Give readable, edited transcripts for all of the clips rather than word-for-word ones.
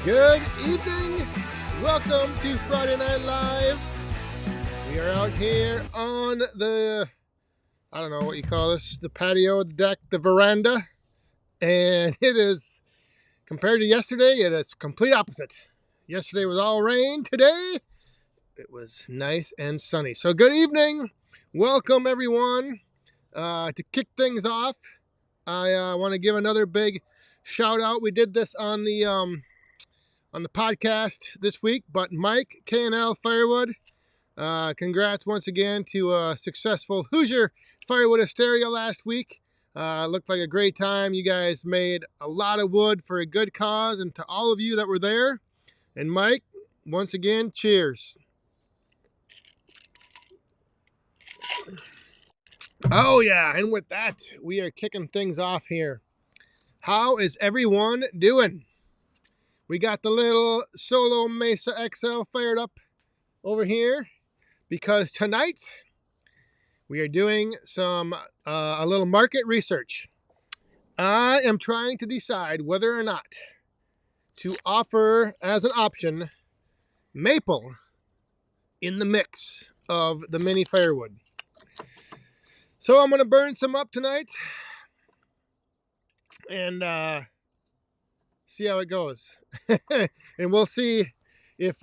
Good evening. Welcome to Friday Night Live. We are out here on the, I don't know what you call this, the patio, the deck, the veranda. And it is, compared to yesterday, it is complete opposite. Yesterday was all rain. Today, it was nice and sunny. So good evening. Welcome everyone. To kick things off, I want to give another big shout out. We did this on the podcast this week, but Mike, K&L Firewood, congrats once again to a successful Hoosier Firewood Hysteria last week. Looked like a great time. You guys made a lot of wood for a good cause, and to all of you that were there. And Mike, once again, cheers. Oh yeah, and with that, we are kicking things off here. How is everyone doing? We got the little Solo Mesa XL fired up over here because tonight we are doing some a little market research. I am trying to decide whether or not to offer as an option maple in the mix of the mini firewood. So I'm going to burn some up tonight and see how it goes. And we'll see if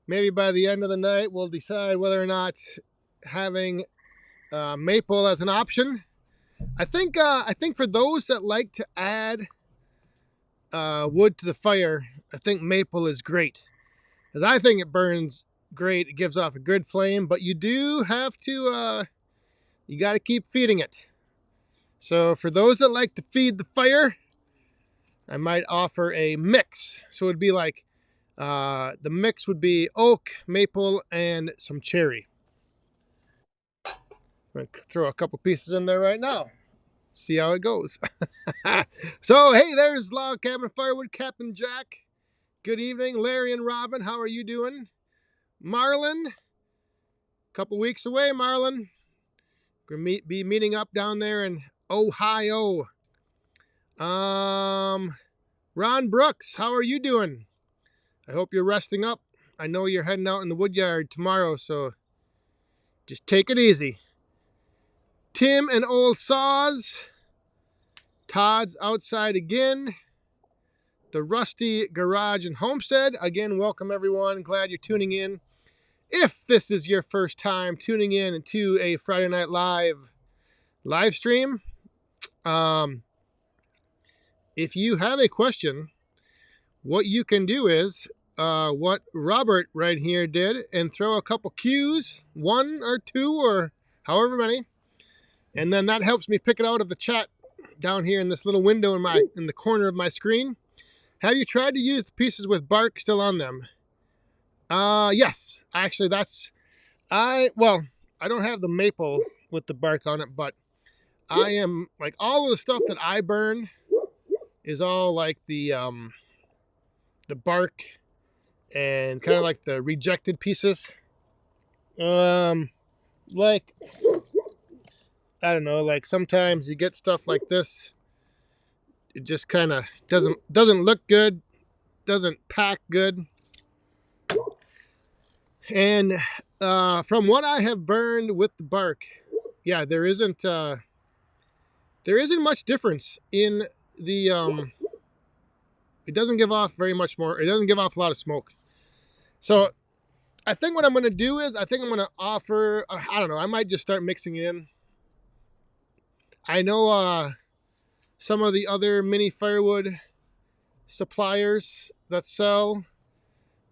maybe by the end of the night we'll decide whether or not having maple as an option. I think for those that like to add wood to the fire, I think maple is great, because I think it burns great. It gives off a good flame, but you do have to you got to keep feeding it. So for those that like to feed the fire, I might offer a mix. So it'd be like the mix would be oak, maple, and some cherry. I'm going to throw a couple pieces in there right now. See how it goes. So, hey, there's Log Cabin Firewood, Captain Jack. Good evening. Larry and Robin, how are you doing? Marlon, a couple weeks away, Marlon. Going to be meeting up down there in Ohio. Ron Brooks, how are you doing? I hope you're resting up. I know you're heading out in the wood yard tomorrow, so just take it easy. Tim and Old Saws. Todd's outside again. The Rusty Garage and Homestead. Again, welcome everyone. Glad you're tuning in. If this is your first time tuning in to a Friday Night live stream, if you have a question, what you can do is what Robert right here did and throw a couple Q's, 1 or 2 or however many, and then that helps me pick it out of the chat down here in this little window in the corner of my screen. Have you tried to use the pieces with bark still on them? Yes, actually I don't have the maple with the bark on it, but I am like all of the stuff that I burn is all like the bark and kind of like the rejected pieces. Like, I don't know, like sometimes you get stuff like this. It just kind of doesn't look good, doesn't pack good. And from what I have burned with the bark, yeah, there isn't much difference in the it doesn't give off very much more. It doesn't give off a lot of smoke. So I think what I'm going to do is I think I'm going to offer, I don't know, I might just start mixing it in. I know some of the other mini firewood suppliers that sell,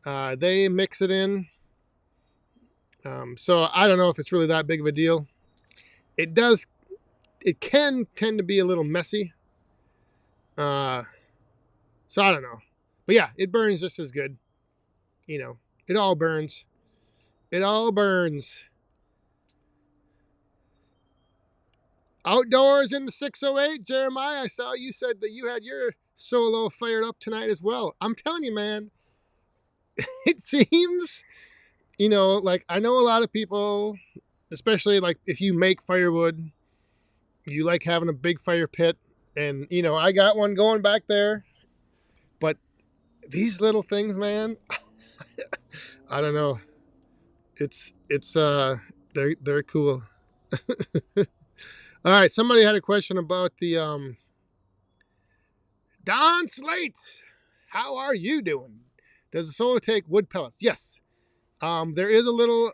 they mix it in. So I don't know if it's really that big of a deal. It can tend to be a little messy. So I don't know. But yeah, it burns just as good. You know, it all burns. It all burns. Outdoors in the 608, Jeremiah, I saw you said that you had your solo fired up tonight as well. I'm telling you, man, it seems, you know, like I know a lot of people, especially like if you make firewood, you like having a big fire pit. And, you know, I got one going back there. But these little things, man, I don't know. It's they're cool. All right, somebody had a question about the Don Slate. How are you doing? Does the solar take wood pellets? Yes. There is a little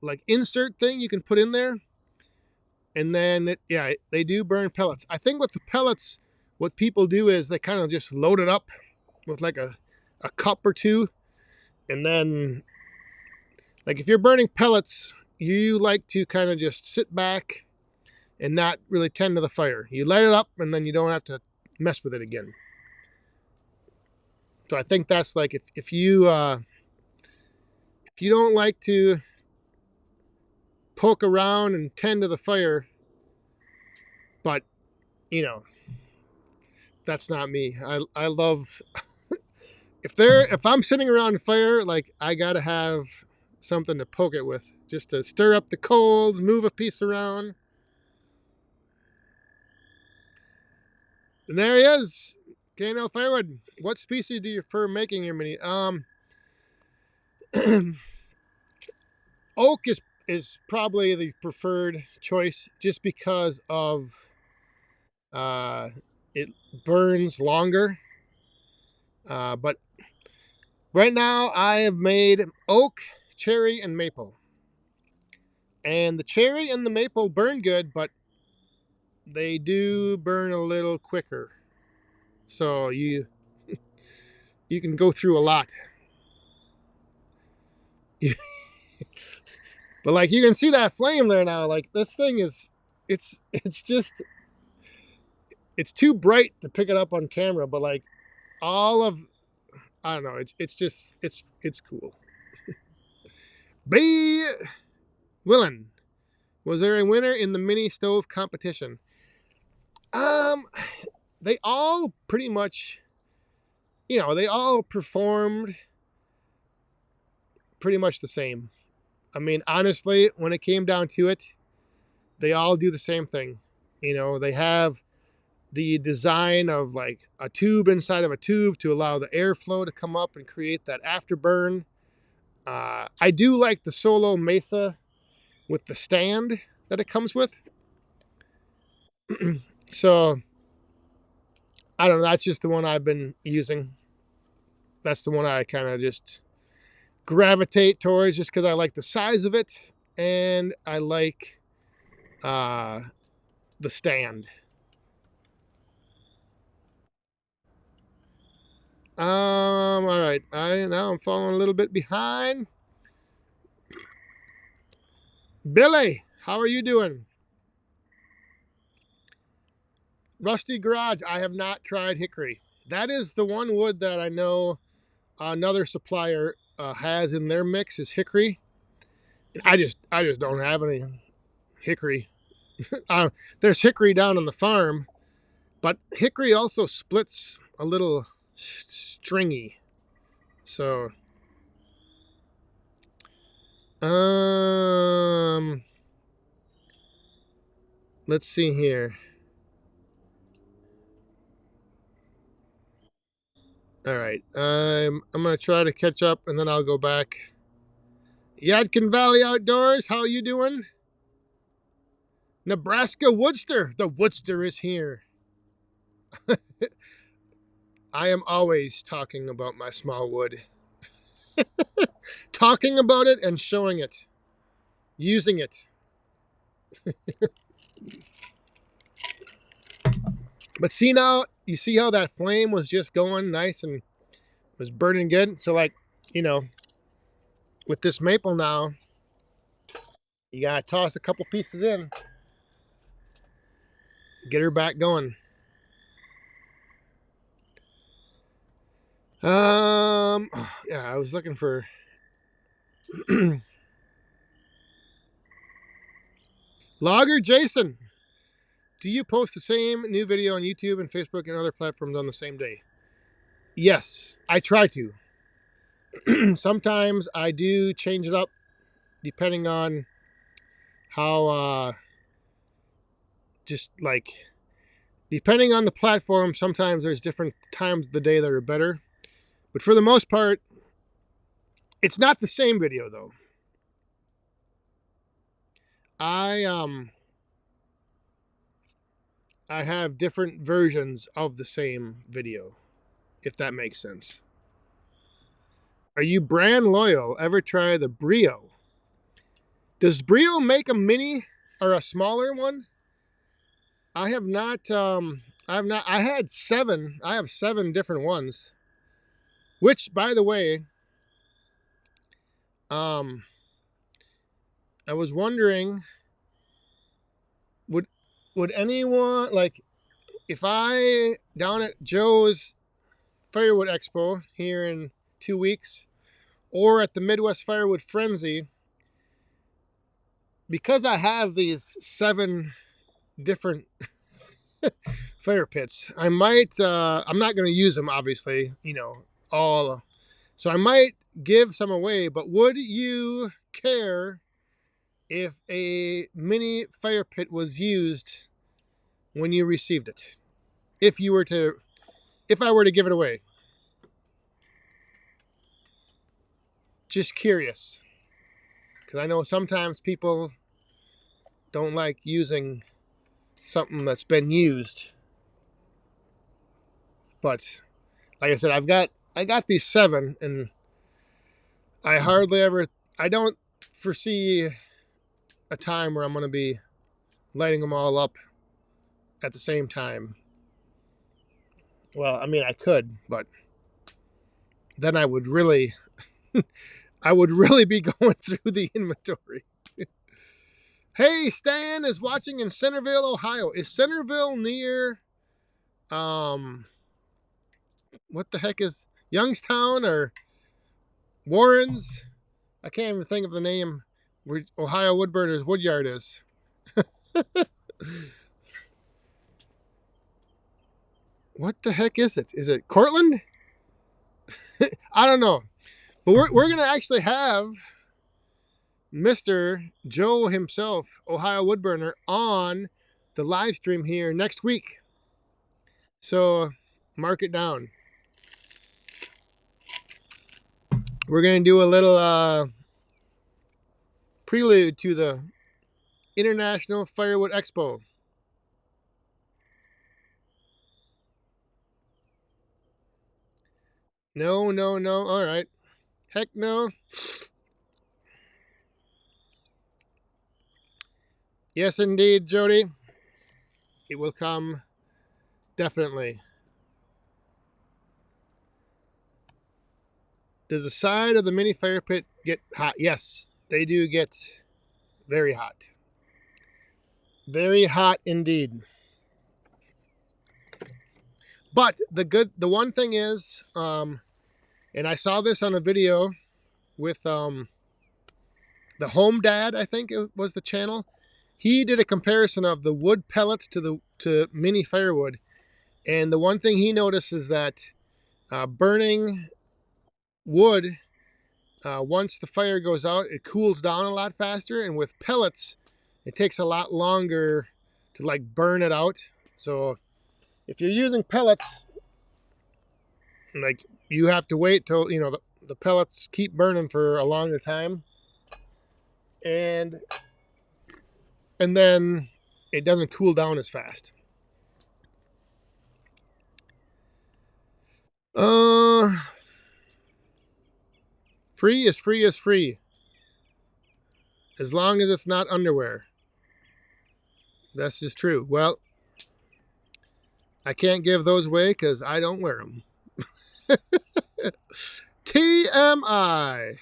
like insert thing you can put in there, and then yeah, they do burn pellets. I think with the pellets, what people do is they kind of just load it up with like a cup or two, and then like if you're burning pellets, you like to kind of just sit back and not really tend to the fire. You light it up, and then you don't have to mess with it again. So I think that's like if you don't like to poke around and tend to the fire, but you know that's not me. I love if I'm sitting around a fire, like I gotta have something to poke it with, just to stir up the coals, move a piece around. And there he is, K&L Firewood. What species do you prefer making your mini? Oak is probably the preferred choice, just because of it burns longer. But right now I have made oak, cherry, and maple. And the cherry and the maple burn good, but they do burn a little quicker. So you can go through a lot. But like you can see that flame there now. Like this thing is it's just it's too bright to pick it up on camera, but like all of I don't know, it's just it's cool. Be willing. Was there a winner in the mini stove competition? Um they all pretty much they all performed pretty much the same. I mean, honestly, when it came down to it, they all do the same thing. They have the design of like a tube inside of a tube to allow the airflow to come up and create that afterburn. I do like the Solo Mesa with the stand that it comes with. So, I don't know. That's just the one I've been using. That's the one I kind of just gravitate towards just because I like the size of it and I like uh, the stand. All right. Now I'm falling a little bit behind. Billy, how are you doing? Rusty Garage. I have not tried hickory. That is the one wood that I know another supplier has in their mix is hickory. I just don't have any hickory. There's hickory down on the farm, but hickory also splits a little stringy. So, let's see here. All right, I'm gonna try to catch up, and then I'll go back. Yadkin Valley Outdoors, how are you doing? Nebraska Woodster, the Woodster is here. I am always talking about my small wood, talking about it and showing it, using it. But see now, you see how that flame was just going nice and was burning good. So like, you know, with this maple now, you gotta toss a couple pieces in, get her back going. Yeah, I was looking for. Logger Jason, do you post the same new video on YouTube and Facebook and other platforms on the same day? Yes, I try to. Sometimes I do change it up depending on how, just like, depending on the platform, sometimes there's different times of the day that are better. But for the most part, it's not the same video though. I have different versions of the same video, if that makes sense. Are you brand loyal? Ever try the Brio? Does Brio make a mini or a smaller one? I have not. I have not. I had 7. I have 7 different ones. Which, by the way, I was wondering, would anyone, like, if I down at Joe's Firewood Expo here in 2 weeks, or at the Midwest Firewood Frenzy, because I have these 7 different fire pits, I might. I'm not going to use them, obviously. All. So I might give some away. But would you care if a mini fire pit was used when you received it? If I were to give it away. Just curious. Because I know sometimes people don't like using something that's been used. But like I said, I got these 7, and I don't foresee a time where I'm going to be lighting them all up at the same time. Well, I mean, I could, but then I would really be going through the inventory. Hey, Stan is watching in Centerville, Ohio. Is Centerville near, what the heck is Youngstown or Warrens? I can't even think of the name where Ohio Woodburners Woodyard is. What the heck is it? Is it Cortland? I don't know. But we're going to actually have Mr. Joe himself, Ohio Woodburner, on the live stream here next week. So mark it down. We're going to do a little prelude to the International Firewood Expo. No. All right. Heck no. Yes, indeed, Jody. It will come. Definitely. Does the side of the mini fire pit get hot? Yes, they do get very hot. Very hot indeed. But the one thing is, and I saw this on a video with the Home Dad, I think it was the channel. He did a comparison of the wood pellets to mini firewood, and the one thing he noticed is that burning wood, once the fire goes out, it cools down a lot faster, and with pellets, it takes a lot longer to like burn it out. So if you're using pellets, like, you have to wait till the pellets keep burning for a longer time, and then it doesn't cool down as fast. Free is free is free, as long as it's not underwear. That's just true. Well, I can't give those away because I don't wear them. TMI.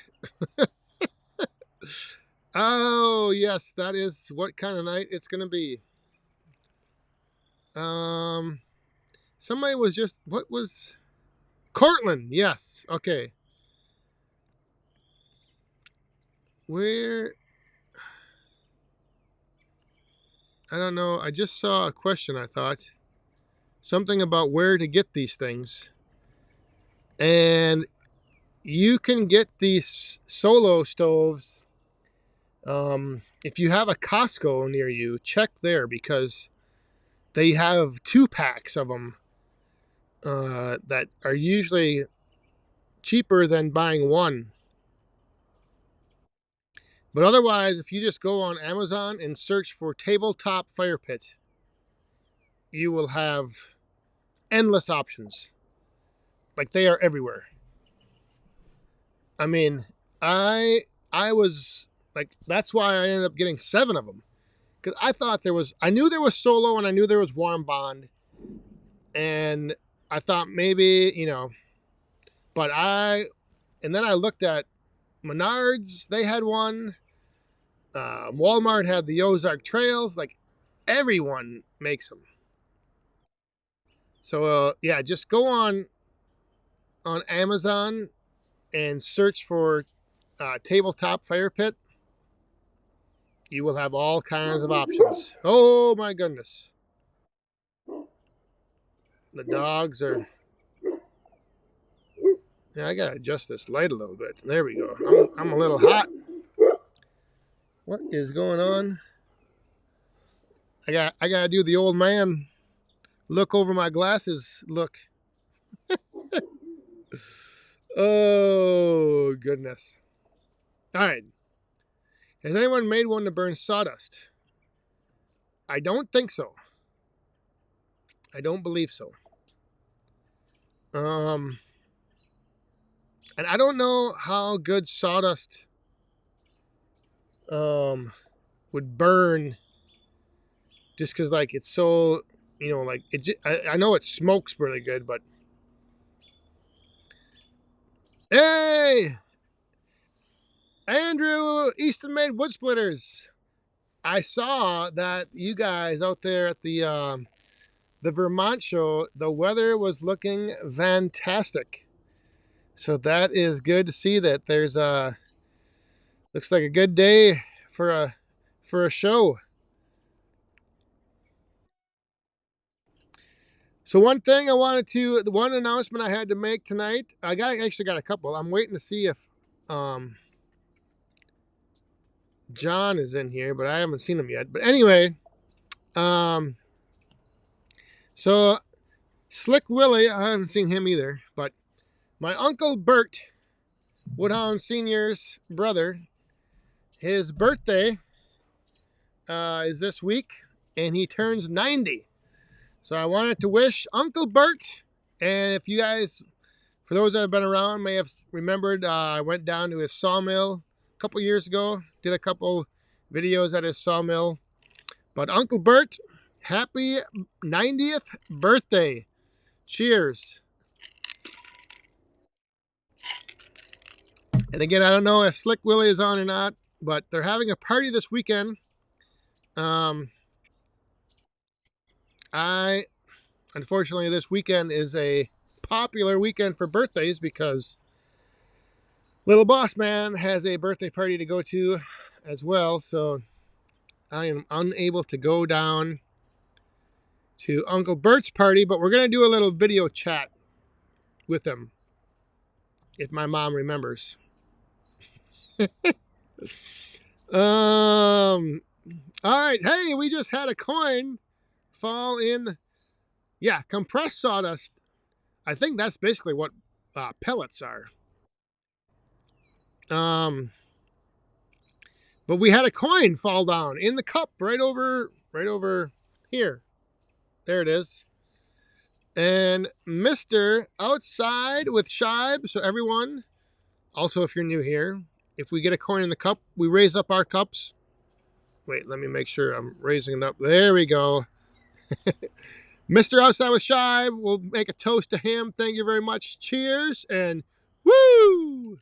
Oh, yes, that is what kind of night it's going to be. Somebody was just, what was, Cortland, yes, okay. Where, I don't know, I just saw a question, I thought. Something about where to get these things. And you can get these solo stoves. If you have a Costco near you, check there, because they have 2 packs of them that are usually cheaper than buying one. But otherwise, if you just go on Amazon and search for tabletop fire pit, you will have endless options. Like, they are everywhere. I mean, I was like, that's why I ended up getting 7 of them, because I knew there was Solo and I knew there was Warm Bond, and I thought maybe, and then I looked at Menards, they had one. Walmart had the Ozark Trails. Like, everyone makes them. So yeah, just go on Amazon and search for tabletop fire pit. You will have all kinds of options. Oh my goodness, the dogs are. Yeah, I gotta adjust this light a little bit. There we go. I'm a little hot. What is going on? I gotta do the old man look over my glasses look. Oh goodness. All right. Has anyone made one to burn sawdust? I don't think so. I don't believe so. And I don't know how good sawdust would burn, just because like it's so, like it. I know it smokes really good, but hey, Andrew Easton made wood splitters. I saw that you guys out there at the Vermont show, the weather was looking fantastic. So that is good to see that there's looks like a good day for a show. So one announcement I had to make tonight, actually got a couple. I'm waiting to see if John is in here, but I haven't seen him yet. But anyway, so Slick Willie, I haven't seen him either, but my Uncle Bert, Woodhound Sr.'s brother, his birthday is this week, and he turns 90. So I wanted to wish Uncle Bert, and if you guys, for those that have been around, may have remembered, I went down to his sawmill a couple years ago, did a couple videos at his sawmill. But Uncle Bert, happy 90th birthday. Cheers. And again, I don't know if Slick Willie is on or not, but they're having a party this weekend. Unfortunately, this weekend is a popular weekend for birthdays because Little Boss Man has a birthday party to go to as well. So I am unable to go down to Uncle Bert's party, but we're going to do a little video chat with him, if my mom remembers. All right. Hey, we just had a coin fall in. Yeah, compressed sawdust. I think that's basically what pellets are. But we had a coin fall down in the cup right over here. There it is. And Mr. Outside with Shibe. So everyone, also if you're new here, if we get a coin in the cup, we raise up our cups. Wait, let me make sure I'm raising it up. There we go. Mr. Outside with Shibe, we'll make a toast to him. Thank you very much. Cheers and woo!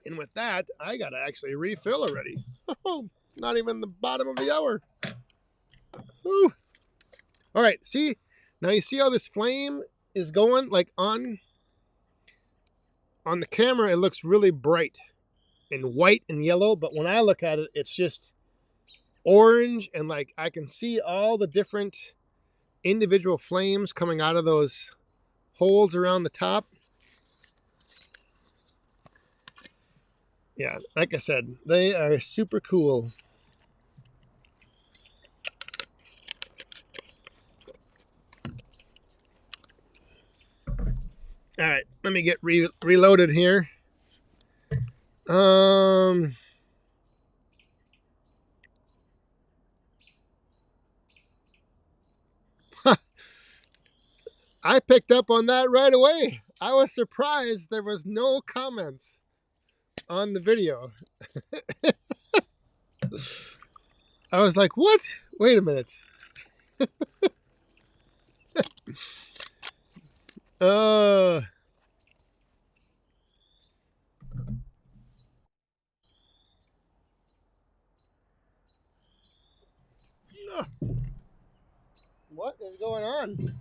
And with that, I gotta actually refill already. Not even the bottom of the hour. Woo. All right, see? Now you see how this flame is going? Like on the camera, it looks really bright and white and yellow, but when I look at it, it's just orange, and like I can see all the different individual flames coming out of those holes around the top. Yeah, like I said, they are super cool. All right, let me get reloaded here. Um, I picked up on that right away. I was surprised there was no comments on the video. I was like, what? Wait a minute. Uh, what is going on?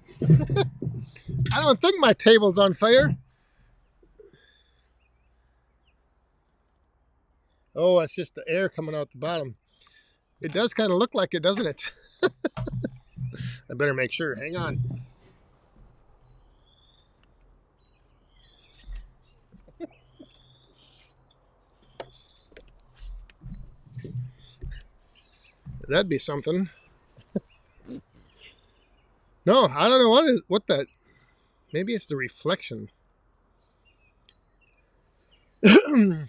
I don't think my table's on fire. Oh, it's just the air coming out the bottom. It does kind of look like it, doesn't it? I better make sure. Hang on. That'd be something. No, I don't know what that. Maybe it's the reflection. All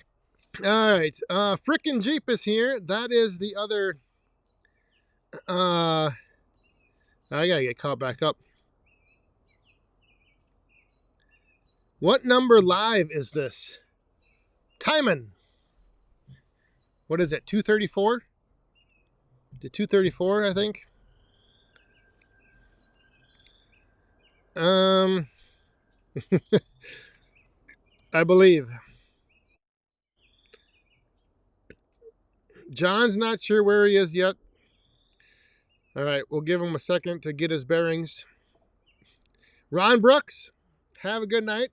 right, frickin' Jeep is here. That is the other. I gotta get caught back up. What number live is this? Timon. What is it? 234. The 234, I think. I believe. John's not sure where he is yet. All right, we'll give him a second to get his bearings. Ron Brooks, have a good night.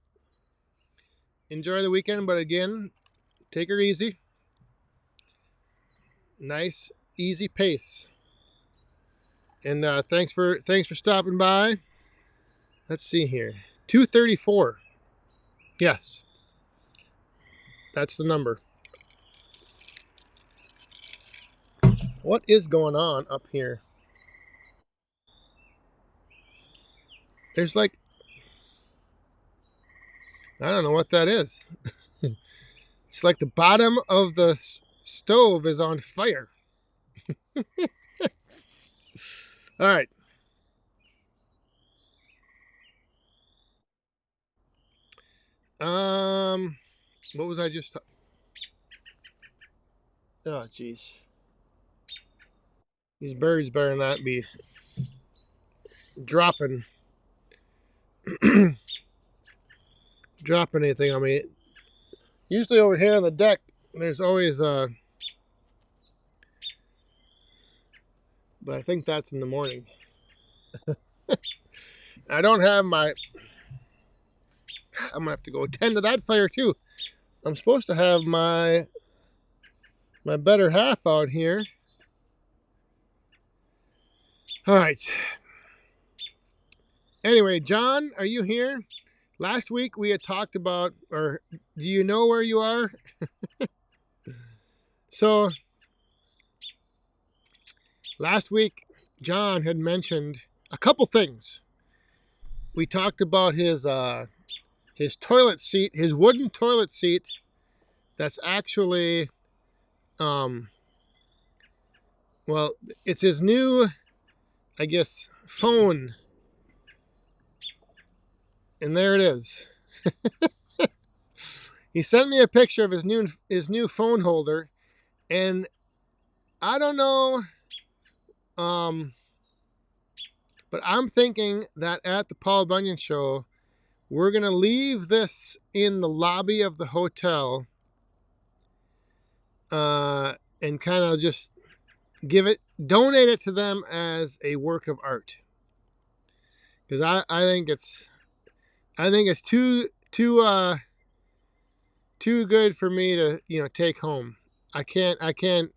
Enjoy the weekend, but again, take her easy. Nice, easy pace. And thanks for stopping by. Let's see here. 234. Yes. That's the number. What is going on up here? There's like, I don't know what that is. It's like the bottom of the stove is on fire. All right. What was I just? Oh, jeez. These birds better not be dropping dropping anything on me. Usually over here on the deck, there's always but I think that's in the morning. I don't have my. I'm gonna have to go tend to that fire too. I'm supposed to have my better half out here. All right. Anyway, John, are you here? Last week we had talked about, or do you know where you are? So last week, John had mentioned a couple things. We talked about his toilet seat, his wooden toilet seat. That's actually, well, it's his new, I guess, phone. And there it is. He sent me a picture of his new phone holder, and I don't know, but I'm thinking that at the Paul Bunyan show, we're gonna leave this in the lobby of the hotel, and kind of just donate it to them as a work of art, because I think it's too good for me to take home. I can't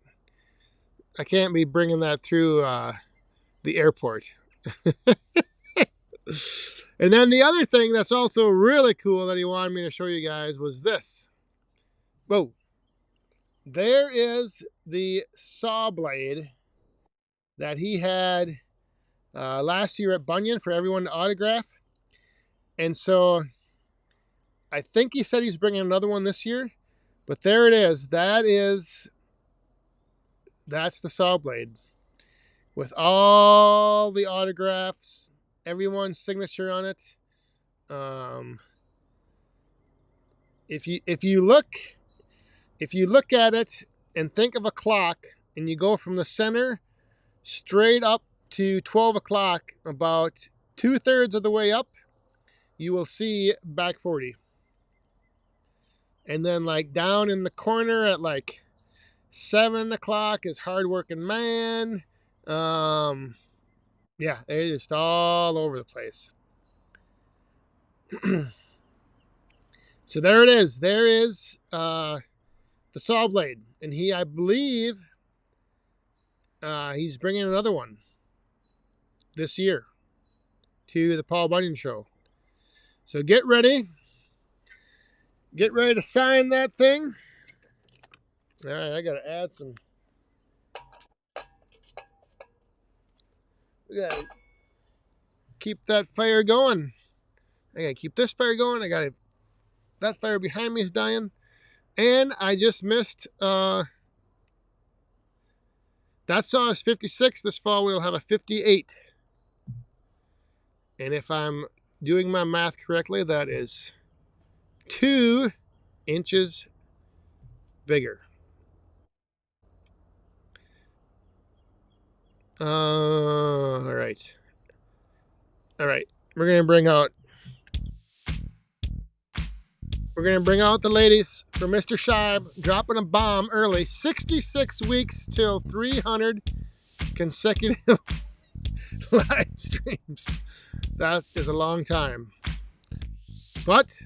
be bringing that through the airport. And then the other thing that's also really cool that he wanted me to show you guys was this. Whoa. There is the saw blade that he had last year at Bunyan for everyone to autograph. And so I think he said he's bringing another one this year, but there it is. That's the saw blade with all the autographs, everyone's signature on it. If you look at it and think of a clock, and you go from the center straight up to 12 o'clock, about 2/3 of the way up, you will see back 40. And then like down in the corner at like 7 o'clock is hardworking man. Yeah, they're just all over the place. So there it is. There is the saw blade, and I believe, he's bringing another one this year to the Paul Bunyan show. So get ready to sign that thing. All right, I gotta add some. We gotta keep that fire going. I gotta keep this fire going. That fire behind me is dying, and I just missed. That saw is 56. This fall we'll have a 58, and if I'm doing my math correctly, that is 2 inches bigger. All right. We're gonna bring out the ladies for Mr. Scheib dropping a bomb early. 66 weeks till 300 consecutive live streams. That is a long time. But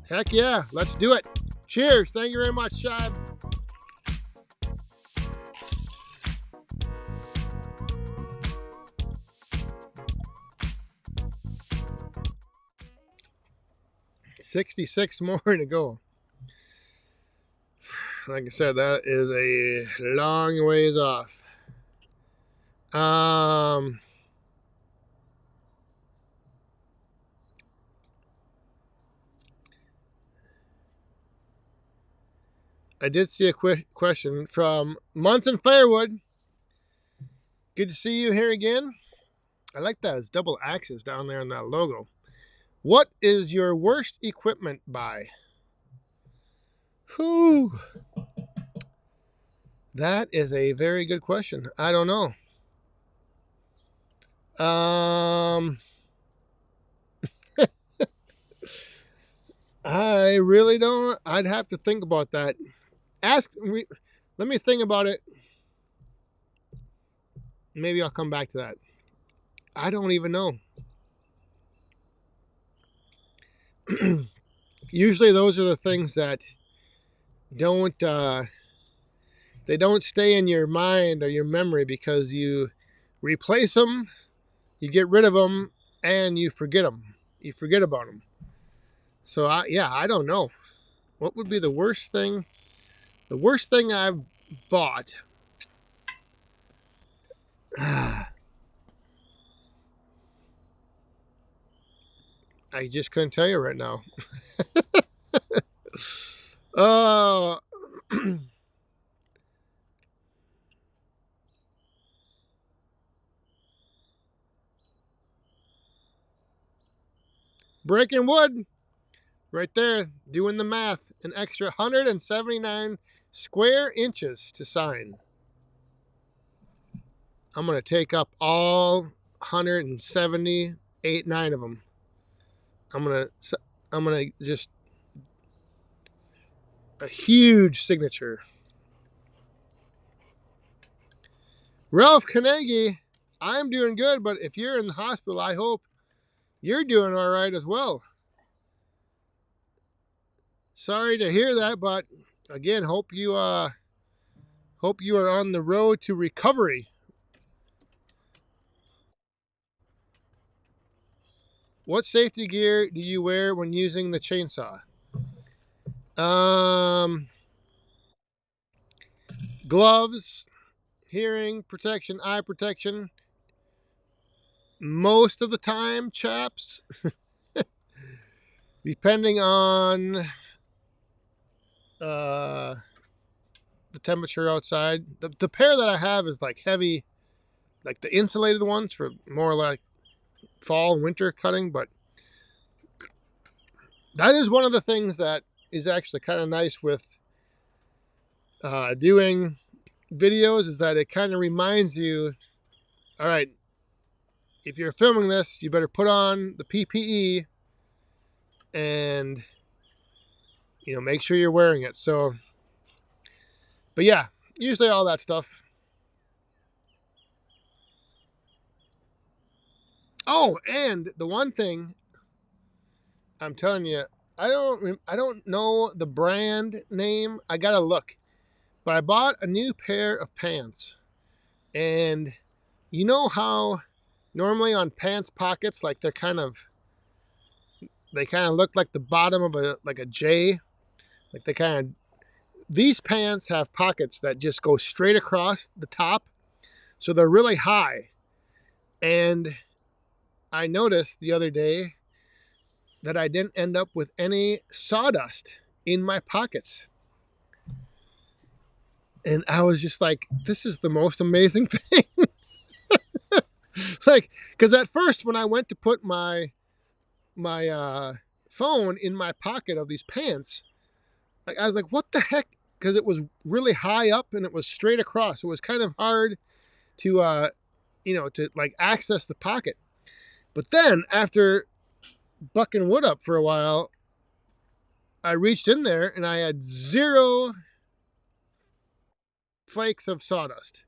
heck yeah, let's do it. Cheers. Thank you very much, Scheib. $66 more to go. Like I said, that is a long ways off. I did see a question from Munson Firewood. Good to see you here again. I like that. It's double axes down there in that logo. What is your worst equipment buy? Whew. That is a very good question. I don't know. I really don't. I'd have to think about that. Let me think about it. Maybe I'll come back to that. I don't even know. Usually those are the things that don't stay in your mind or your memory, because you replace them, you get rid of them, and you forget them. You forget about them. So I don't know. What would be the worst thing? The worst thing I've bought. I just couldn't tell you right now. Oh. Breaking wood. Right there, doing the math. An extra 179 square inches to sign. I'm going to take up all 178, 9 of them. I'm going to just a huge signature. Ralph Carnegie, I'm doing good, but if you're in the hospital, I hope you're doing all right as well. Sorry to hear that, but again, hope you are on the road to recovery. What safety gear do you wear when using the chainsaw? Gloves, hearing protection, eye protection. Most of the time, chaps. depending on uh, the temperature outside. The pair that I have is like heavy, like the insulated ones for more like fall and winter cutting. But that is one of the things that is actually kind of nice with doing videos, is that it kind of reminds you, all right, if you're filming this, you better put on the PPE and make sure you're wearing it. So, but yeah, usually all that stuff. Oh, and the one thing I'm telling you, I don't know the brand name. I gotta look. But I bought a new pair of pants, and you know how normally on pants pockets, like they kind of look like the bottom of a J, like these pants have pockets that just go straight across the top, so they're really high. And I noticed the other day that I didn't end up with any sawdust in my pockets. And I was just like, this is the most amazing thing. Like, because at first when I went to put my phone in my pocket of these pants, like I was like, what the heck? Because it was really high up and it was straight across. So it was kind of hard to like access the pocket. But then after bucking wood up for a while, I reached in there and I had 0 flakes of sawdust.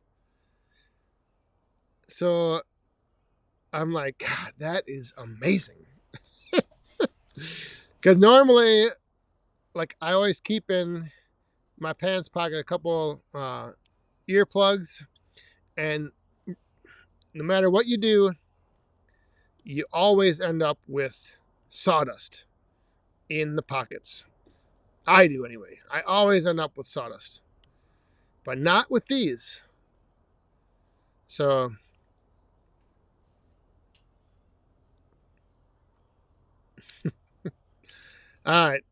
So I'm like, God, that is amazing. Because normally, like, I always keep in my pants pocket a couple earplugs, and no matter what you do, you always end up with sawdust in the pockets. I do anyway. I always end up with sawdust, but not with these. So, all right,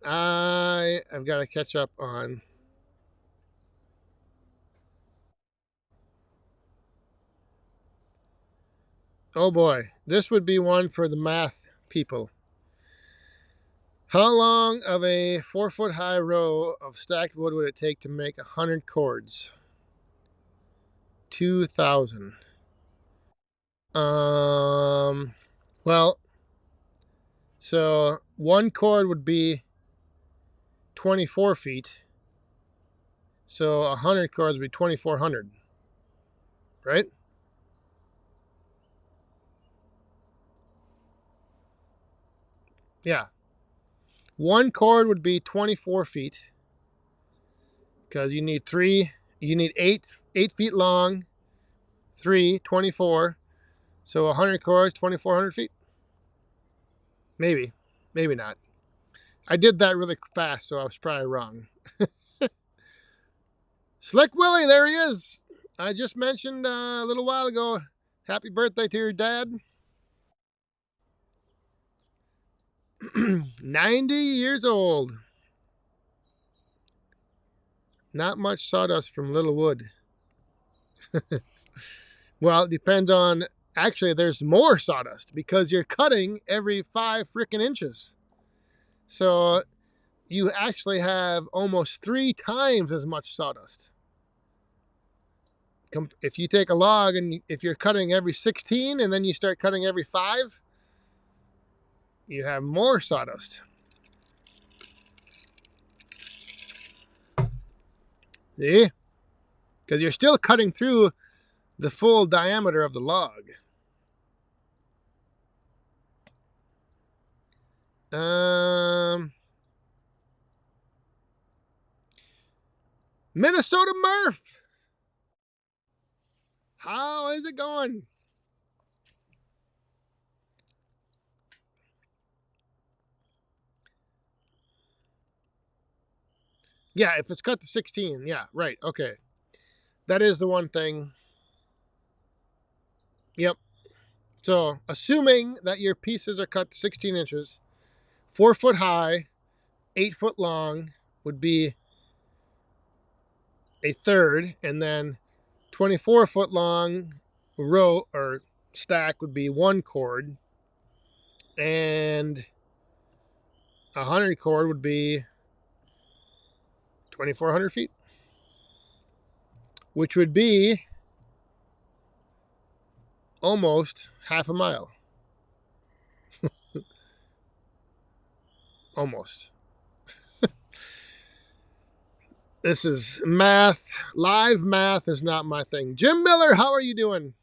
I've got to catch up on. Oh boy, this would be one for the math people. How long of a 4-foot high row of stacked wood would it take to make 100 cords? 2,000. Well, so one cord would be 24 feet. So 100 cords would be 2,400, right? Yeah. One cord would be 24 feet because you need eight feet long, 24. So 100 cords, 2,400 feet. Maybe, maybe not. I did that really fast, so I was probably wrong. Slick Willie, there he is. I just mentioned a little while ago, happy birthday to your dad. 90 years old. Not much sawdust from little wood. Well, it depends on. Actually, there's more sawdust because you're cutting every 5 freaking inches. So you actually have almost 3 times as much sawdust. If you take a log and if you're cutting every 16 and then you start cutting every 5, you have more sawdust. See? Because you're still cutting through the full diameter of the log. Minnesota Murph, how is it going? Yeah, if it's cut to 16, yeah, right, okay. That is the one thing. Yep. So, assuming that your pieces are cut to 16 inches, 4 foot high, 8 foot long would be a third, and then 24 foot long row or stack would be one cord, and 100 cord would be 2,400 feet, which would be almost half a mile. Almost. This is math. Live math is not my thing. Jim Miller, how are you doing?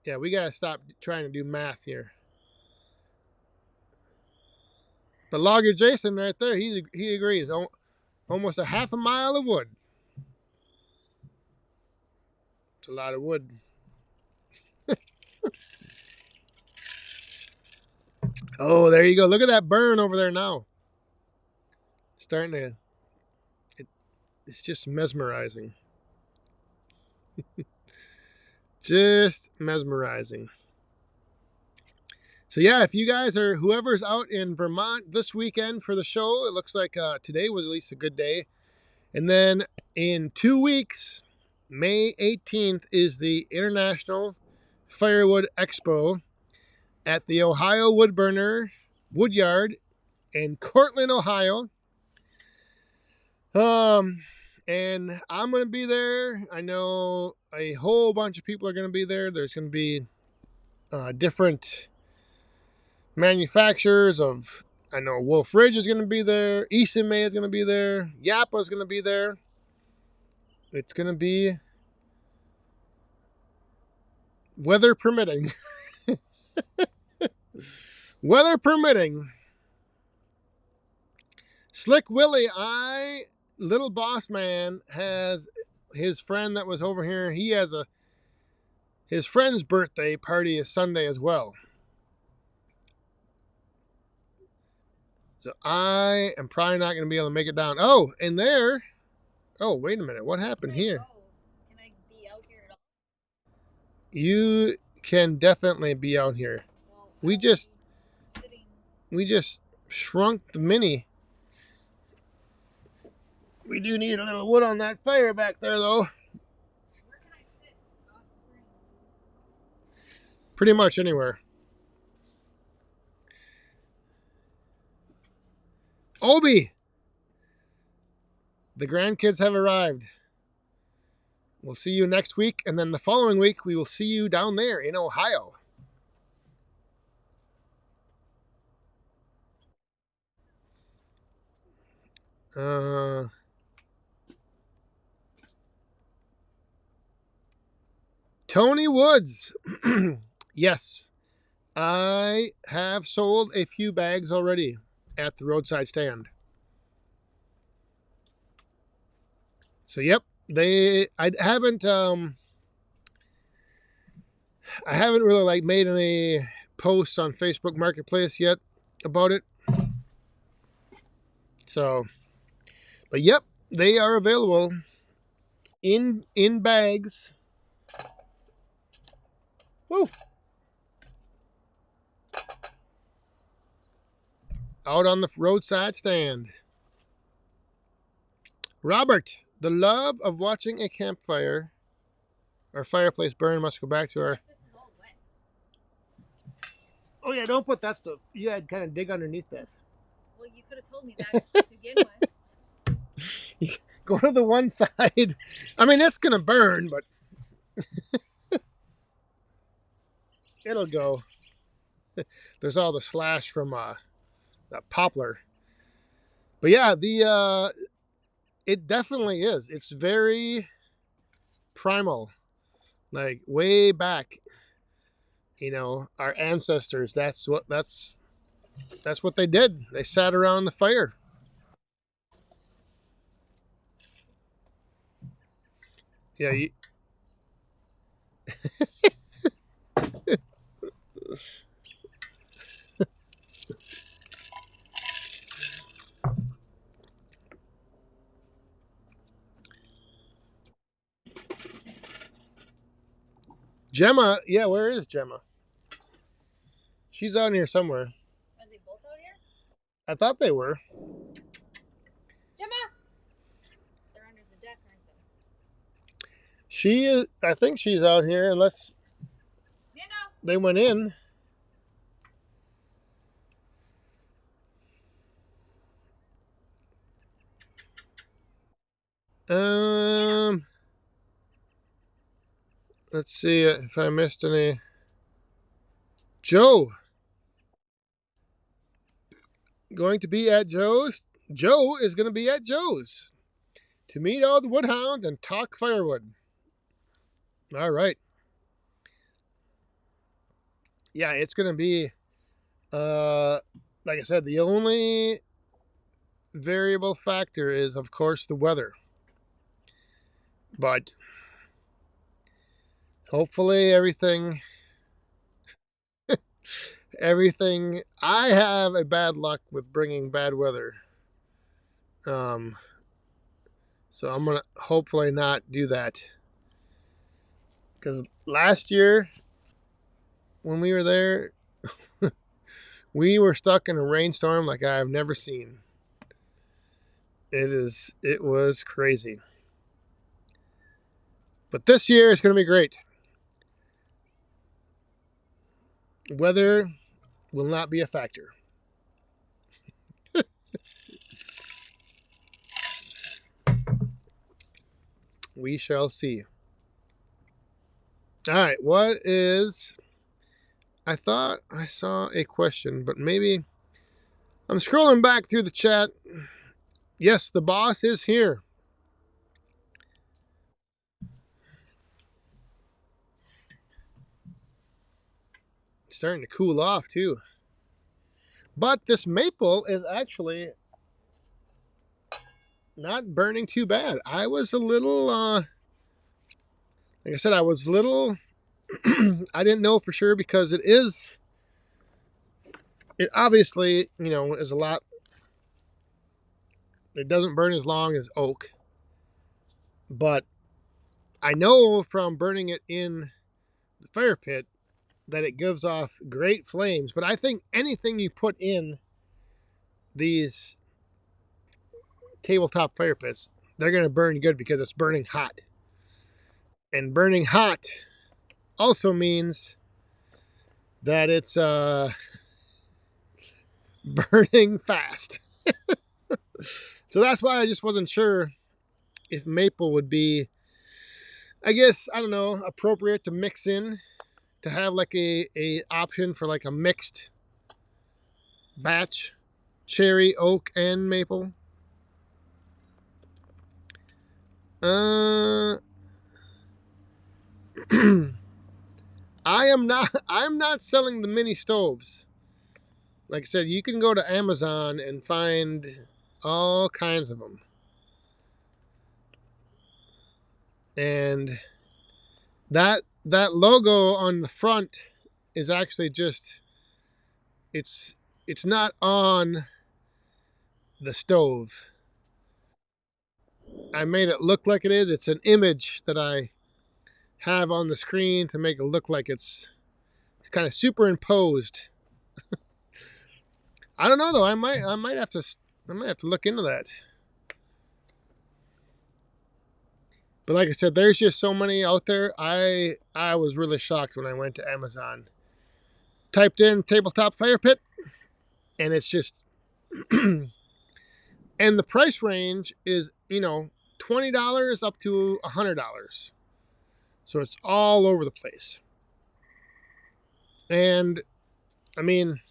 Yeah, we got to stop trying to do math here. But Logger Jason right there, he agrees. Almost a half a mile of wood. It's a lot of wood. Oh, there you go. Look at that burn over there now. Starting to... It's just mesmerizing. Just mesmerizing. So yeah, if you guys are, whoever's out in Vermont this weekend for the show, it looks like today was at least a good day. And then in 2 weeks, May 18th is the International Firewood Expo at the Ohio Woodburner Woodyard in Cortland, Ohio. And I'm going to be there. I know a whole bunch of people are going to be there. There's going to be different manufacturers of, I know Wolf Ridge is going to be there. Easton May is going to be there. Yappa is going to be there. It's going to be weather permitting. Weather permitting. Slick Willie, Little Boss Man has his friend that was over here. He has his friend's birthday party is Sunday as well. So I am probably not going to be able to make it down. Oh, and there. Oh, wait a minute. What happened here? Can I be out here at all? You can definitely be out here. Well, We just shrunk the mini. We do need a little wood on that fire back there, though. Where can I sit off screen? Pretty much anywhere. Obi! The grandkids have arrived. We'll see you next week, and then the following week we will see you down there in Ohio. Tony Woods. Yes, I have sold a few bags already at the roadside stand. So yep, I haven't really like made any posts on Facebook Marketplace yet about it. So, but yep, they are available in bags. Woo! Out on the roadside stand. Robert, the love of watching a campfire or fireplace burn must go back to our... This is all wet. Oh yeah, don't put that stuff. You had kind of dig underneath that. Well, you could have told me that to begin with. Go to the one side. I mean, it's gonna burn, but it'll go. There's all the slash from the poplar. But yeah, it definitely is. It's very primal, like way back. You know, our ancestors. That's what they did. They sat around the fire. Yeah. Gemma, yeah, where is Gemma? She's out here somewhere. Are I thought they were. Gemma! They're under the deck, aren't they? She is. I think she's out here, unless Nino! they went in. Let's see if I missed any. Joe. Going to be at Joe's. Joe is going to be at Joe's to meet all the woodhounds and talk firewood. All right. Yeah, it's going to be, like I said, the only variable factor is, of course, the weather. But hopefully everything, I have a bad luck with bringing bad weather. So I'm going to hopefully not do that. Because last year, when we were there, we were stuck in a rainstorm like I've never seen. It was crazy. But this year is going to be great. Weather will not be a factor. We shall see. All right, what is... I thought I saw a question, but maybe... I'm scrolling back through the chat. Yes, the boss is here. It's starting to cool off, too. But this maple is actually not burning too bad. I was a little... like I said, I was a little... I didn't know for sure because it obviously, is a lot... It doesn't burn as long as oak. But I know from burning it in the fire pit that it gives off great flames. But I think anything you put in these tabletop fire pits, they're going to burn good because it's burning hot. And burning hot also means that it's burning fast. So that's why I just wasn't sure if maple would be, I guess, I don't know, appropriate to mix in, to have like a option for like a mixed batch, cherry, oak, and maple. I'm not selling the mini stoves. Like I said, you can go to Amazon and find all kinds of them. And that logo on the front is actually just it's not on the stove. I made it look like it is. It's an image that I have on the screen to make it look like it's kind of superimposed. I don't know though. I might have to look into that. But like I said, there's just so many out there. I was really shocked when I went to Amazon. Typed in tabletop fire pit, and it's just and the price range is, $20 up to $100. So it's all over the place. And I mean,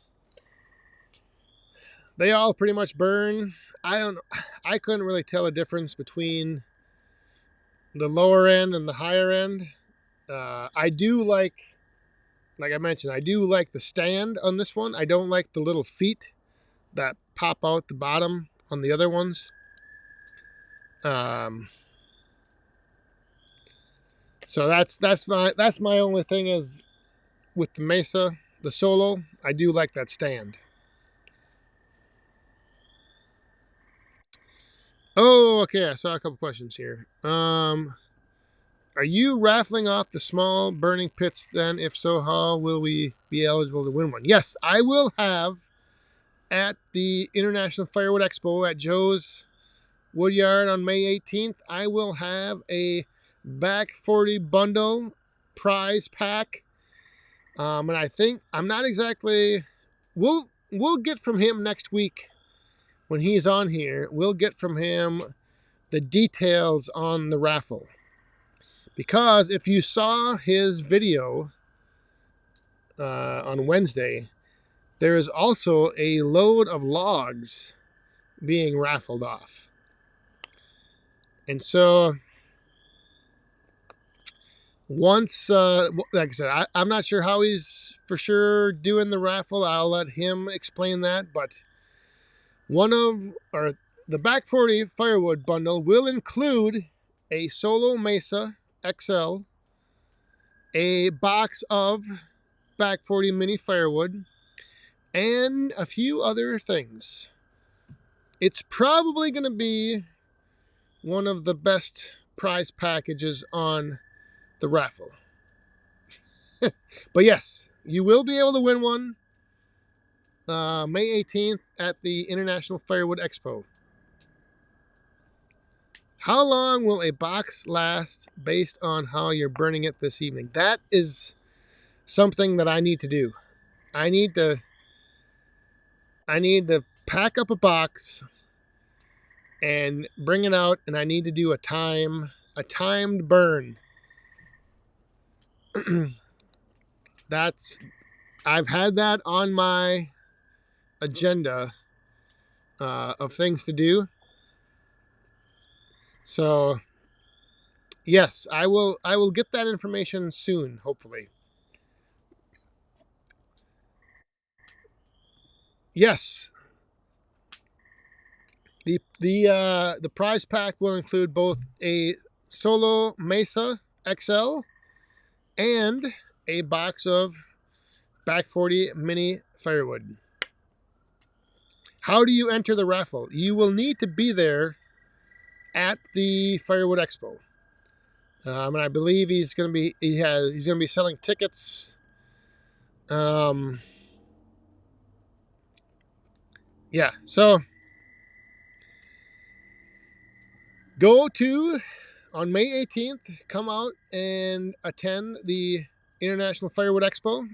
they all pretty much burn. I couldn't really tell a difference between the lower end and the higher end. I do like I mentioned, I do like the stand on this one. I don't like the little feet that pop out the bottom on the other ones. So that's my only thing is with the Mesa, the Solo. I do like that stand. Oh, okay. I saw a couple questions here. Are you raffling off the small burning pits then? If so, how will we be eligible to win one? Yes, I will have at the International Firewood Expo at Joe's Woodyard on May 18th, I will have a back 40 bundle prize pack. And I think I'm not exactly. We'll get from him next week when he's on here. We'll get from him the details on the raffle, because if you saw his video on Wednesday, there is also a load of logs being raffled off. And so once, like I said, I'm not sure how he's for sure doing the raffle. I'll let him explain that. But the back 40 firewood bundle will include a Solo Mesa XL, a box of back 40 mini firewood, and a few other things. It's probably going to be one of the best prize packages on the raffle. But yes, you will be able to win one May 18th at the International Firewood Expo. How long will a box last based on how you're burning it this evening? That is something that I need to do. I need to pack up a box and bring it out, and I need to do a timed burn. I've had that on my agenda of things to do. So yes, I will get that information soon, hopefully. Yes. The prize pack will include both a Solo Mesa XL and a box of back 40 mini firewood. How do you enter the raffle? You will need to be there at the Firewood Expo. And I believe he's going to be selling tickets. Yeah, so go to on May 18th, come out and attend the International Firewood Expo,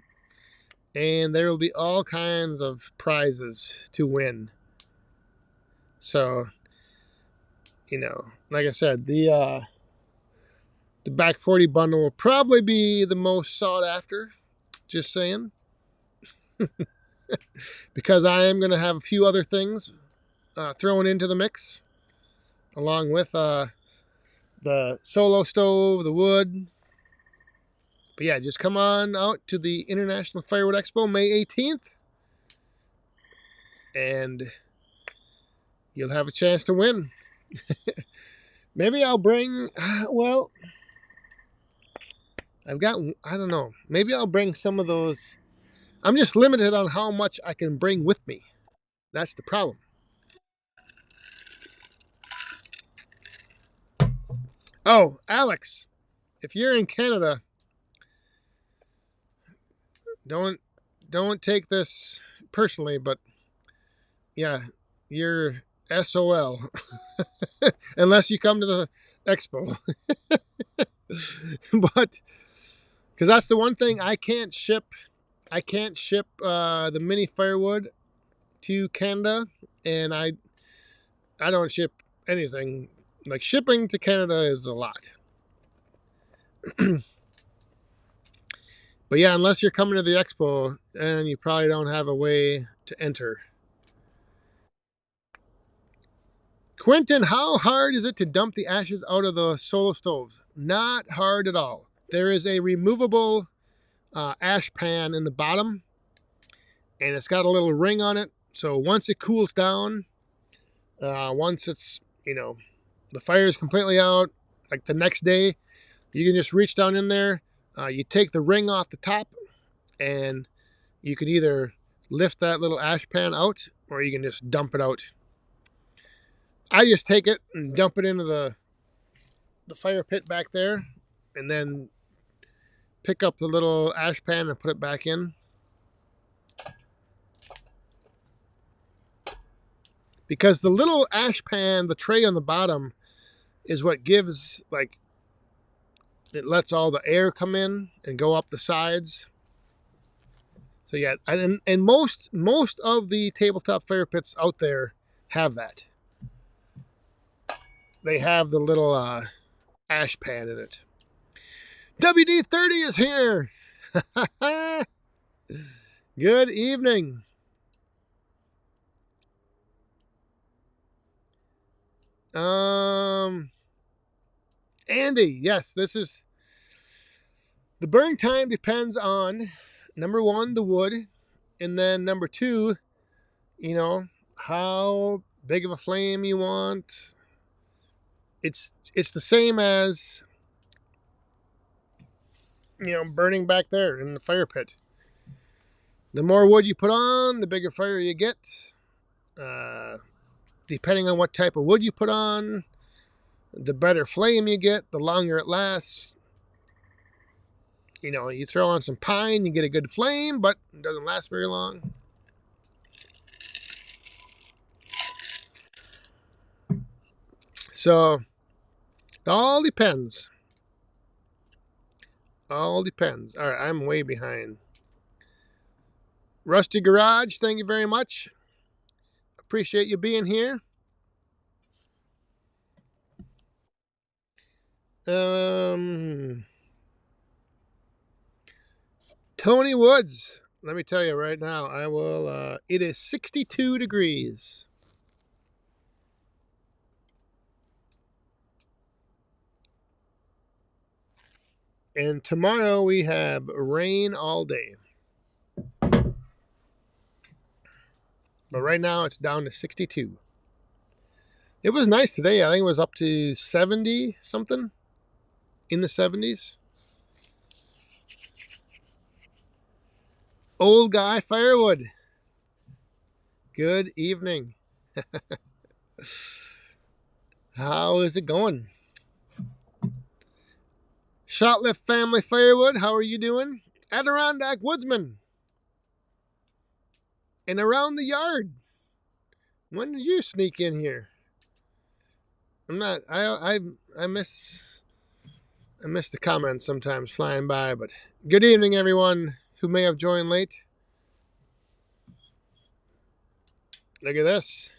and there will be all kinds of prizes to win. So, like I said, the back 40 bundle will probably be the most sought after, just saying. Because I am going to have a few other things thrown into the mix, along with the solo stove, the wood. But yeah, just come on out to the International Firewood Expo May 18th, and you'll have a chance to win. Maybe I'll bring, well, I don't know, maybe I'll bring some of those. I'm just limited on how much I can bring with me. That's the problem. Oh, Alex, if you're in Canada, don't take this personally, but yeah, you're SOL unless you come to the expo. But because that's the one thing I can't ship. I can't ship the mini firewood to Canada, and I don't ship anything. Like, shipping to Canada is a lot. But yeah, unless you're coming to the expo, and you probably don't have a way to enter. Quentin, how hard is it to dump the ashes out of the solo stoves? Not hard at all. There is a removable ash pan in the bottom, and it's got a little ring on it. So once it cools down, once it's, the fire is completely out, like the next day, you can just reach down in there. You take the ring off the top, and you can either lift that little ash pan out, or you can just dump it out. I just take it and dump it into the fire pit back there, and then pick up the little ash pan and put it back in. because the little ash pan, the tray on the bottom, is what gives, like, it lets all the air come in and go up the sides. So yeah, and most of the tabletop fire pits out there have that. They have the little ash pan in it. WD-30 is here. Good evening. Andy, yes, this is the burn time depends on number one, the wood, and then number two, how big of a flame you want. It's the same as burning back there in the fire pit. The more wood you put on, the bigger fire you get. Depending on what type of wood you put on, the better flame you get, the longer it lasts. You throw on some pine, you get a good flame, but it doesn't last very long. So, it all depends. All depends. All right, I'm way behind. Rusty Garage, thank you very much. Appreciate you being here. Tony Woods, let me tell you right now, I will, it is 62 degrees. And tomorrow we have rain all day. But right now it's down to 62. It was nice today. I think it was up to 70 something, in the 70s. Old guy Firewood. Good evening. How is it going? Shotlift family Firewood, how are you doing? Adirondack Woodsman. And around the yard. When did you sneak in here? I'm not. I miss the comments sometimes flying by. But good evening, everyone who may have joined late. Look at this.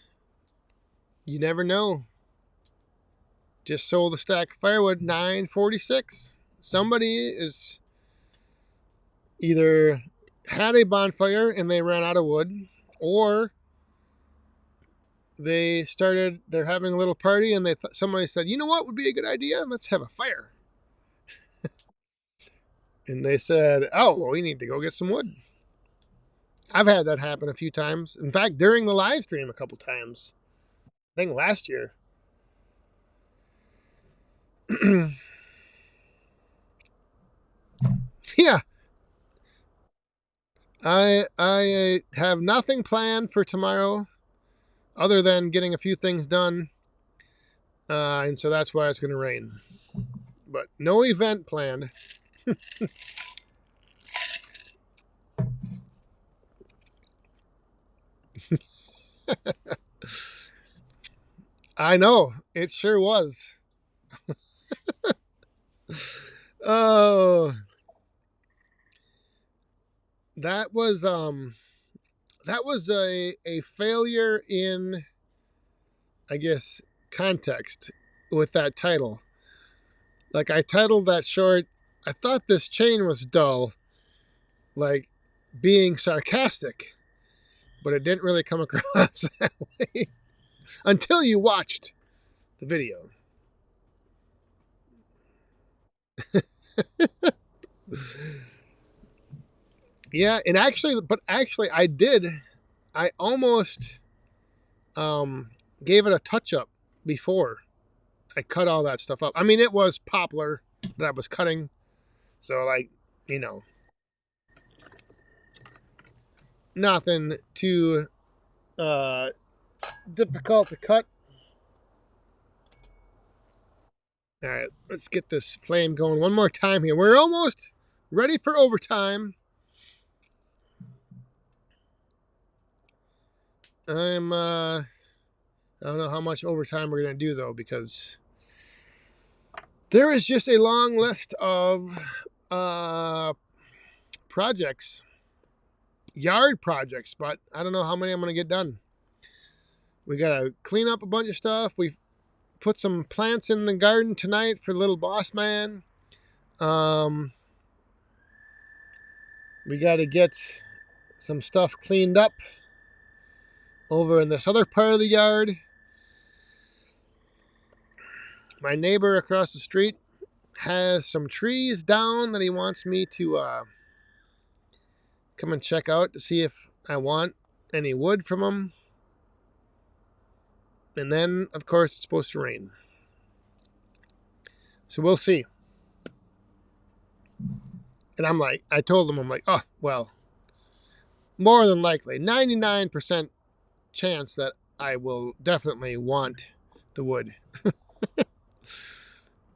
You never know. Just sold a stack of firewood, $9.46. Somebody is either had a bonfire and they ran out of wood, or they're having a little party and somebody said, you know what would be a good idea? Let's have a fire. And they said, oh, well, we need to go get some wood. I've had that happen a few times. In fact, during the live stream a couple times. I think last year. Yeah. I have nothing planned for tomorrow other than getting a few things done. And so that's why it's going to rain. But no event planned. I know. It sure was. Oh. That was a failure in, I guess, context with that title. Like, I titled that short, I thought this chain was dull, like being sarcastic, but it didn't really come across that way until you watched the video. Yeah, and actually I almost gave it a touch up before I cut all that stuff up. I mean, it was poplar that I was cutting, so like, nothing too difficult to cut. All right, let's get this flame going one more time here. We're almost ready for overtime. I'm I don't know how much overtime we're going to do, though, because there is just a long list of projects, yard projects, but I don't know how many I'm going to get done. We got to clean up a bunch of stuff. We've put some plants in the garden tonight for little boss man. We got to get some stuff cleaned up over in this other part of the yard. My neighbor across the street has some trees down that he wants me to come and check out to see if I want any wood from them. And then, of course, it's supposed to rain. So we'll see. And I told him, I'm like, oh, well, more than likely, 99% chance that I will definitely want the wood.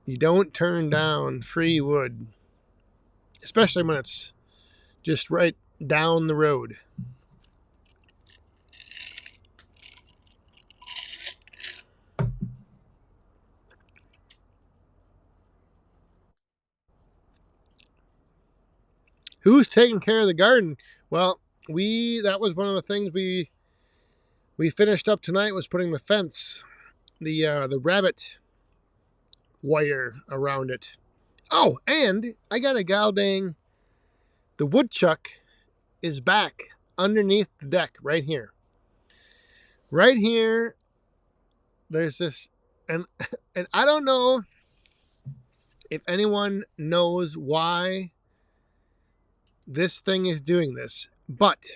You don't turn down free wood, especially when it's just right down the road. Who's taking care of the garden? Well, that was one of the things we finished up tonight, was putting the fence, the rabbit wire around it. Oh, and I got a gal dang, the woodchuck is back underneath the deck right here. Right here, there's this, and I don't know if anyone knows why this thing is doing this, but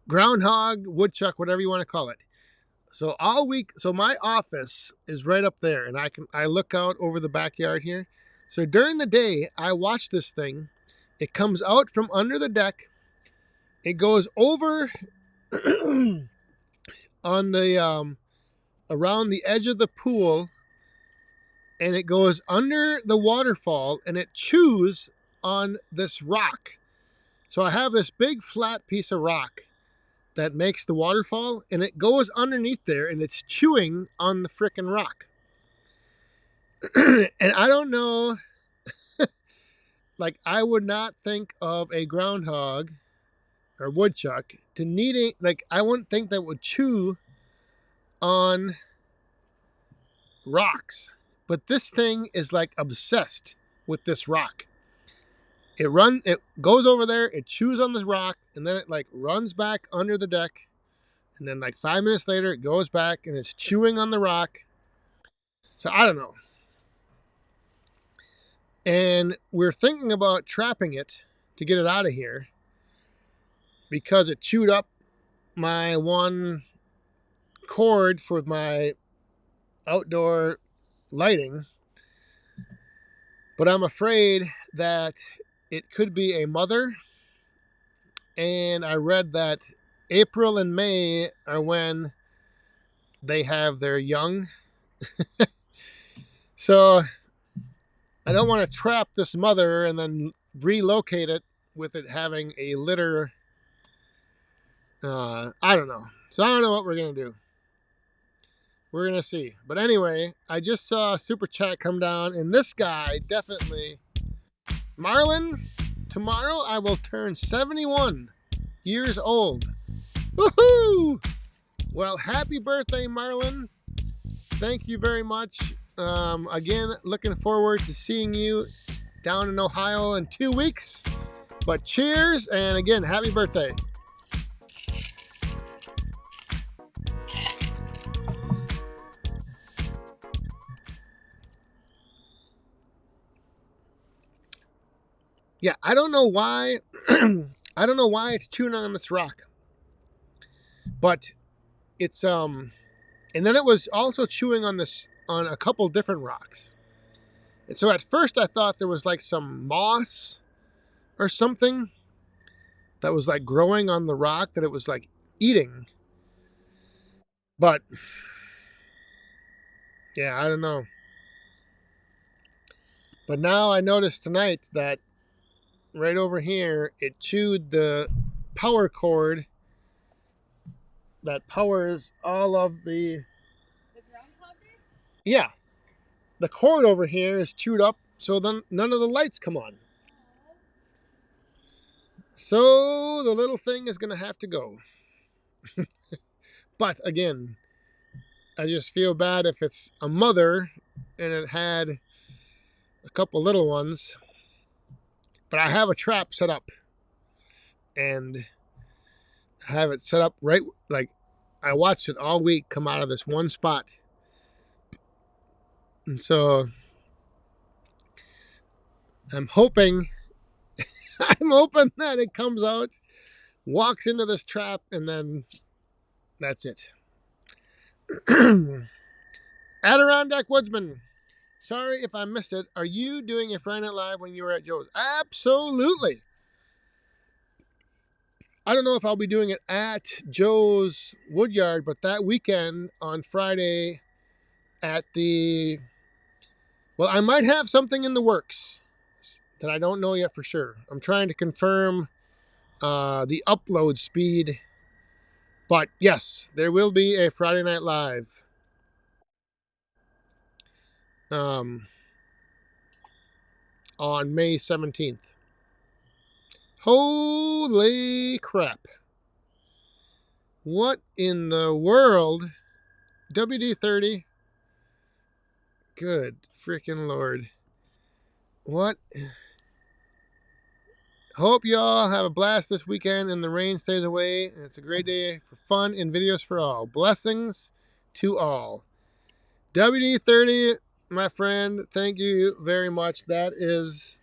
groundhog, woodchuck, whatever you want to call it. So all week, so my office is right up there, and I look out over the backyard here. So during the day, I watch this thing. It comes out from under the deck. It goes over on the around the edge of the pool, and it goes under the waterfall, and it chews on this rock. So I have this big flat piece of rock that makes the waterfall, and it goes underneath there, and it's chewing on the frickin' rock. And I don't know, like, I would not think of a groundhog or woodchuck to needing, like, I wouldn't think that would chew on rocks. But this thing is like obsessed with this rock. It goes over there, it chews on this rock, and then it like runs back under the deck, and then like 5 minutes later it goes back and it's chewing on the rock. So I don't know. And we're thinking about trapping it to get it out of here, because it chewed up my one cord for my outdoor lighting. But I'm afraid that it could be a mother, and I read that April and May are when they have their young. So I don't want to trap this mother and then relocate it with it having a litter. I don't know. So I don't know what we're going to do. We're going to see. But anyway, I just saw a super chat come down, and this guy definitely... Marlon, tomorrow I will turn 71 years old. Woohoo! Well, happy birthday, Marlon. Thank you very much. Again, looking forward to seeing you down in Ohio in 2 weeks. But cheers, and again, happy birthday. Yeah, I don't know why. I don't know why it's chewing on this rock. But it's and then it was also chewing on a couple different rocks. And so at first I thought there was like some moss or something that was like growing on the rock that it was like eating. But yeah, I don't know. But now I noticed tonight that right over here it chewed the power cord that powers all of the. The groundhog day? Yeah, the cord over here is chewed up, so then none of the lights come on. So the little thing is going to have to go. But again, I just feel bad if it's a mother and it had a couple little ones. But I have a trap set up, and I have it set up right, like I watched it all week come out of this one spot. And so I'm hoping I'm hoping that it comes out, walks into this trap, and then that's it. Adirondack Woodsman. Sorry if I missed it. Are you doing a Friday Night Live when you were at Joe's? Absolutely. I don't know if I'll be doing it at Joe's Woodyard, but that weekend on Friday at the. Well, I might have something in the works that I don't know yet for sure. I'm trying to confirm the upload speed. But yes, there will be a Friday Night Live. On May 17th. Holy crap. What in the world? WD-30? Good freaking Lord. What? Hope you all have a blast this weekend and the rain stays away. And it's a great day for fun and videos for all. Blessings to all. WD-30, my friend, thank you very much. That is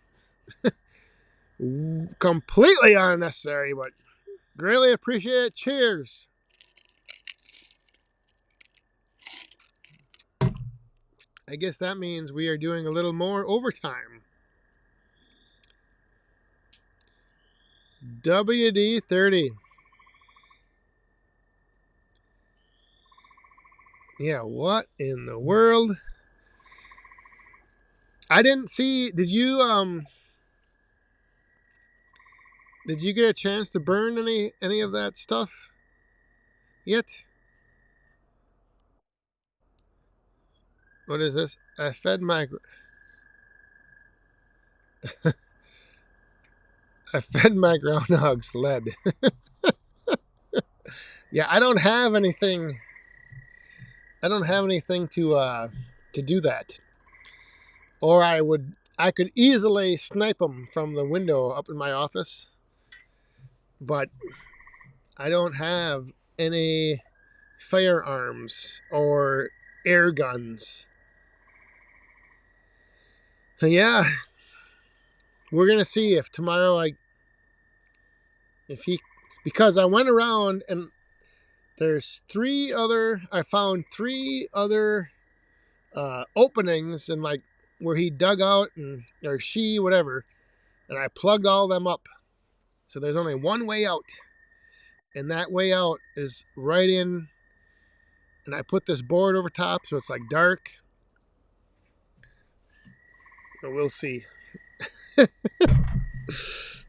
completely unnecessary, but greatly appreciate it. Cheers. I guess that means we are doing a little more overtime. WD-30. Yeah, what in the world? I didn't see. Did you get a chance to burn any of that stuff yet? What is this? I fed my groundhogs lead. Yeah, I don't have anything. I don't have anything to do that. Or I could easily snipe them from the window up in my office. But I don't have any firearms or air guns. Yeah, we're gonna see if tomorrow because I went around and I found three other openings and like where he dug out or she whatever, and I plugged all them up. So there's only one way out, and that way out is right in. And I put this board over top so it's like dark. But we'll see.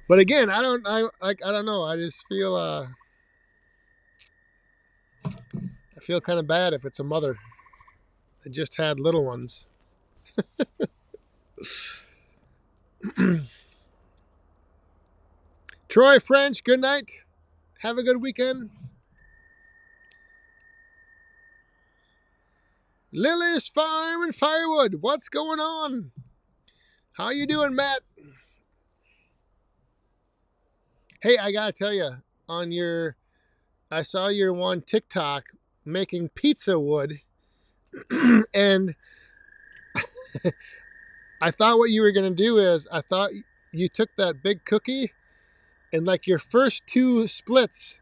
But again, I don't know. I just feel I feel kind of bad if it's a mother that just had little ones. Troy French, good night. Have a good weekend. Lily's Farm and Firewood. What's going on? How you doing, Matt? Hey, I gotta tell you, I saw your one TikTok making pizza wood, and I thought what you were gonna do is I thought you took that big cookie and like your first two splits,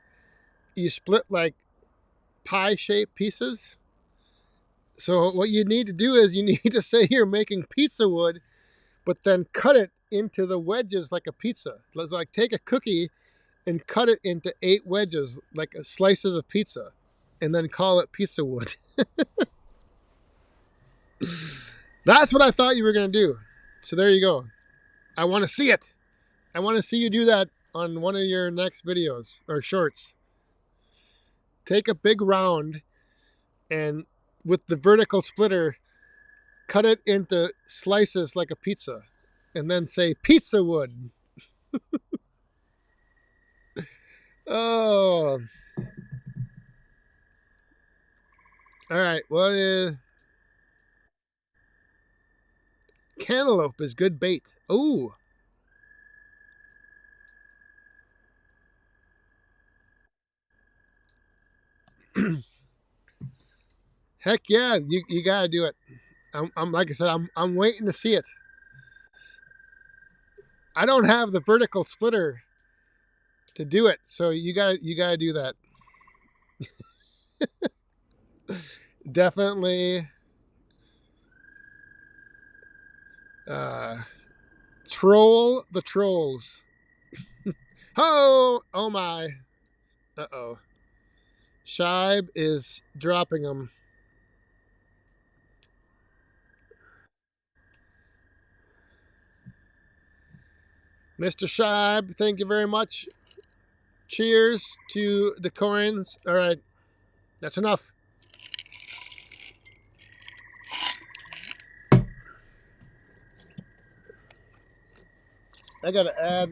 you split like pie-shaped pieces. So what you need to do is you need to say you're making pizza wood, but then cut it into the wedges like a pizza. Let's like take a cookie and cut it into 8 wedges like slices of pizza, and then call it pizza wood. That's what I thought you were gonna do. So there you go. I want to see it. I want to see you do that on one of your next videos or shorts. take a big round and with the vertical splitter, cut it into slices like a pizza, and then say pizza wood. Oh, all right. What is cantaloupe is good bait. Ooh. Heck yeah, you gotta do it. I'm like I said, I'm waiting to see it. I don't have the vertical splitter to do it, so you gotta do that. Definitely uh troll the trolls. Oh my. Uh-oh. Shibe is dropping them. Mr. Shibe, thank you very much. Cheers to the coins. All right, that's enough. I gotta add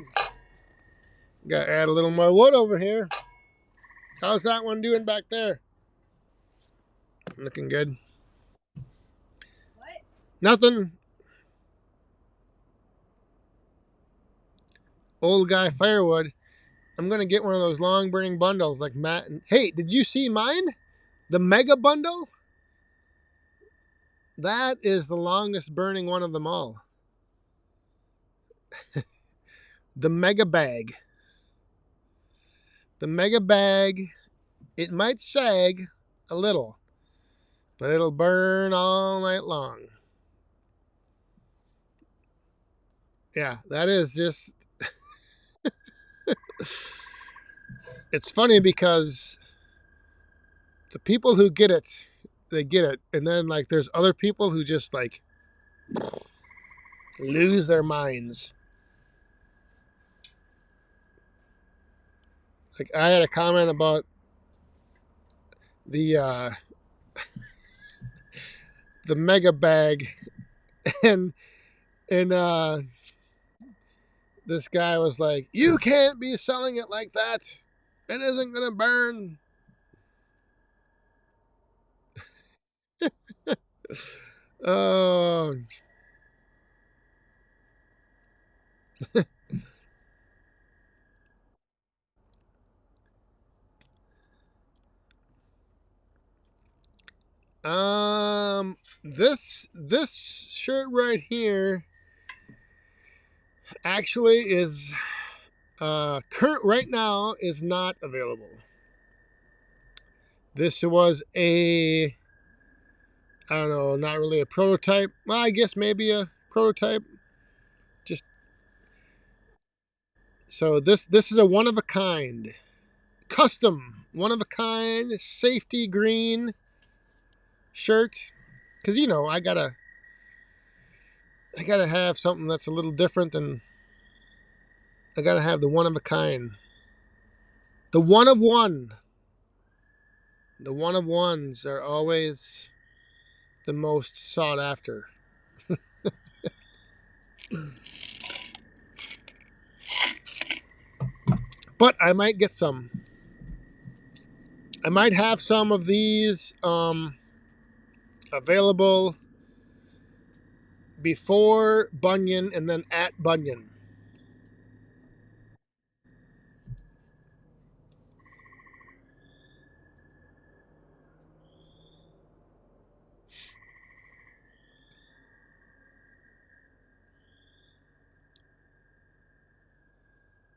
a little more wood over here. How's that one doing back there? Looking good. What? Nothing. Old guy firewood. I'm gonna get one of those long burning bundles like Matt. Hey, did you see mine? The mega bundle? That is the longest burning one of them all. The mega bag. The mega bag. It might sag a little, but it'll burn all night long. Yeah, that is just. It's funny because the people who get it, they get it, and then like there's other people who just like lose their minds. Like I had a comment about the the mega bag, and and this guy was like, "You can't be selling it like that. It isn't gonna burn." Oh, this shirt right here actually is current right now is not available. This was a I don't know, not really a prototype. Well, I guess maybe a prototype. Just so this is a one of a kind, custom, one of a kind, safety green shirt. Cause you know I gotta have something that's a little different, and I gotta have the one of a kind, the one of one. The one of ones are always the most sought after. But I might get some. I might have some of these available before Bunyan and then at Bunyan.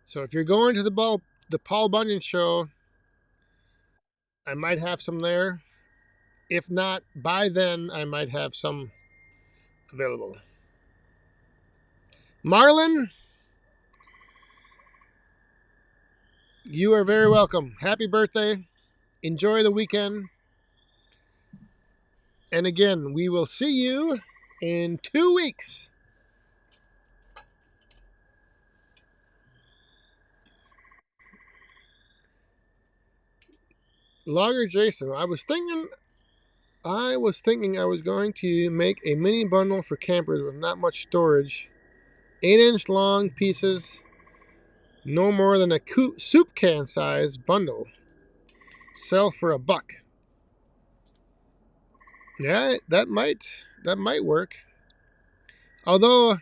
So if you're going to the Paul Bunyan show, I might have some there. If not, by then I might have some available. Marlon, you are very welcome. Happy birthday. Enjoy the weekend. And again, we will see you in 2 weeks. Logger Jason, I was thinking I was going to make a mini bundle for campers with not much storage. 8-inch long pieces, no more than a soup can size bundle. Sell for $1. Yeah, that might work. Although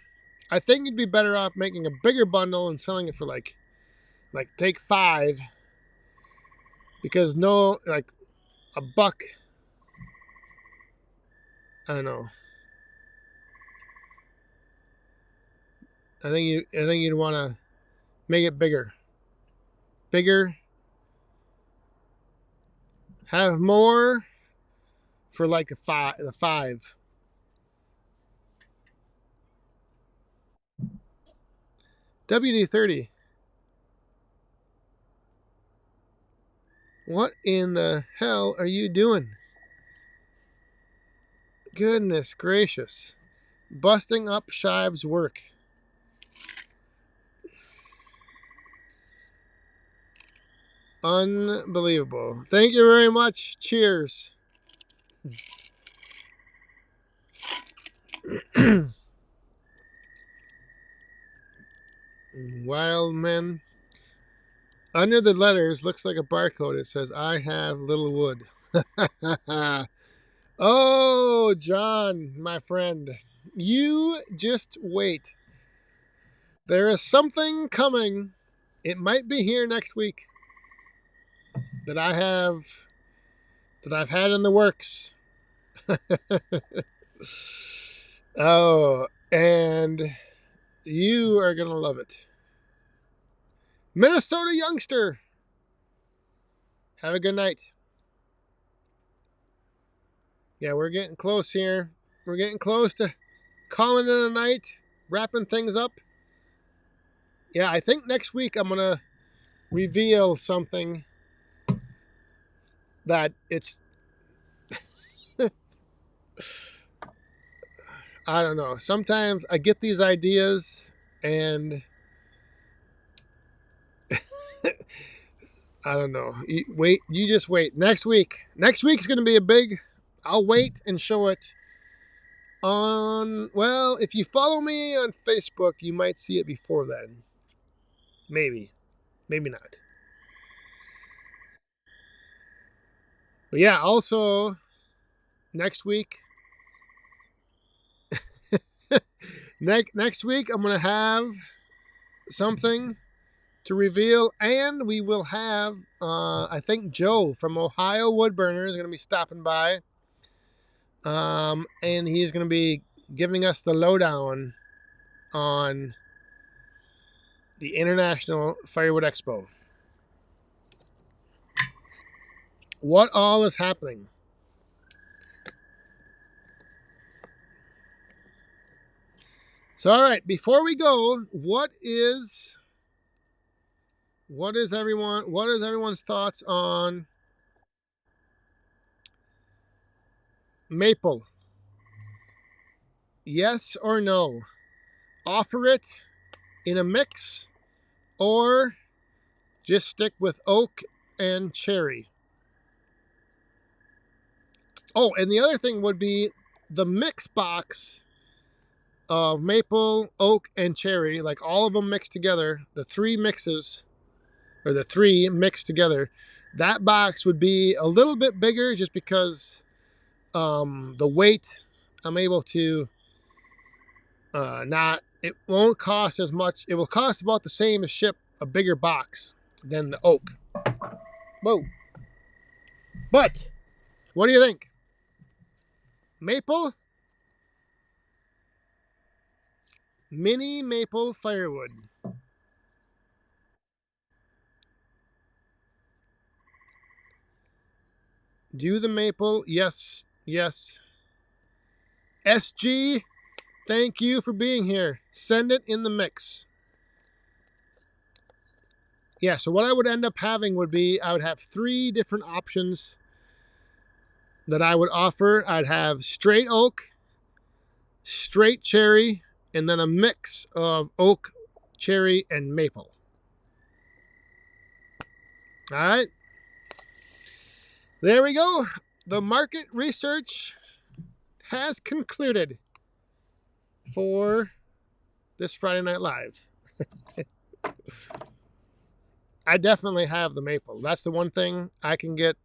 I think you'd be better off making a bigger bundle and selling it for like take 5, because no, like $1. I don't know. I think you'd want to make it bigger. Bigger. Have more for like the 5. WD-30. What in the hell are you doing? Goodness gracious. Busting up Shive's work. Unbelievable. Thank you very much. Cheers. Wild men. Under the letters looks like a barcode. It says, I have little wood. Oh, John, my friend. You just wait. There is something coming. It might be here next week that I've had in the works. Oh, and you are going to love it. Minnesota youngster. Have a good night. Yeah, we're getting close here. We're getting close to calling it a night, wrapping things up. Yeah, I think next week I'm going to reveal something that it's, I don't know. Sometimes I get these ideas and I don't know. You just wait. Next week's going to be a big, I'll wait and show it on, well, if you follow me on Facebook, you might see it before then. Maybe not. But yeah, also next week, next week I'm going to have something to reveal, and we will have, I think Joe from Ohio Woodburner is going to be stopping by, and he's going to be giving us the lowdown on the International Firewood Expo. What all is happening? So, all right, before we go, what is everyone's thoughts on maple? Yes or no? Offer it in a mix or just stick with oak and cherry? Oh, and the other thing would be the mix box of maple, oak, and cherry, like all of them mixed together, the 3 mixes, or the 3 mixed together. That box would be a little bit bigger just because the weight, I'm able to it won't cost as much. It will cost about the same to ship a bigger box than the oak. Whoa. But what do you think? Maple? Mini maple firewood. Do the maple? Yes. SG, thank you for being here. Send it in the mix. Yeah, so what I would end up having would be, I would have 3 different options that I would offer. I'd have straight oak, straight cherry, and then a mix of oak, cherry, and maple. All right. There we go. The market research has concluded for this Friday Night Live. I definitely have the maple. That's the one thing I can get.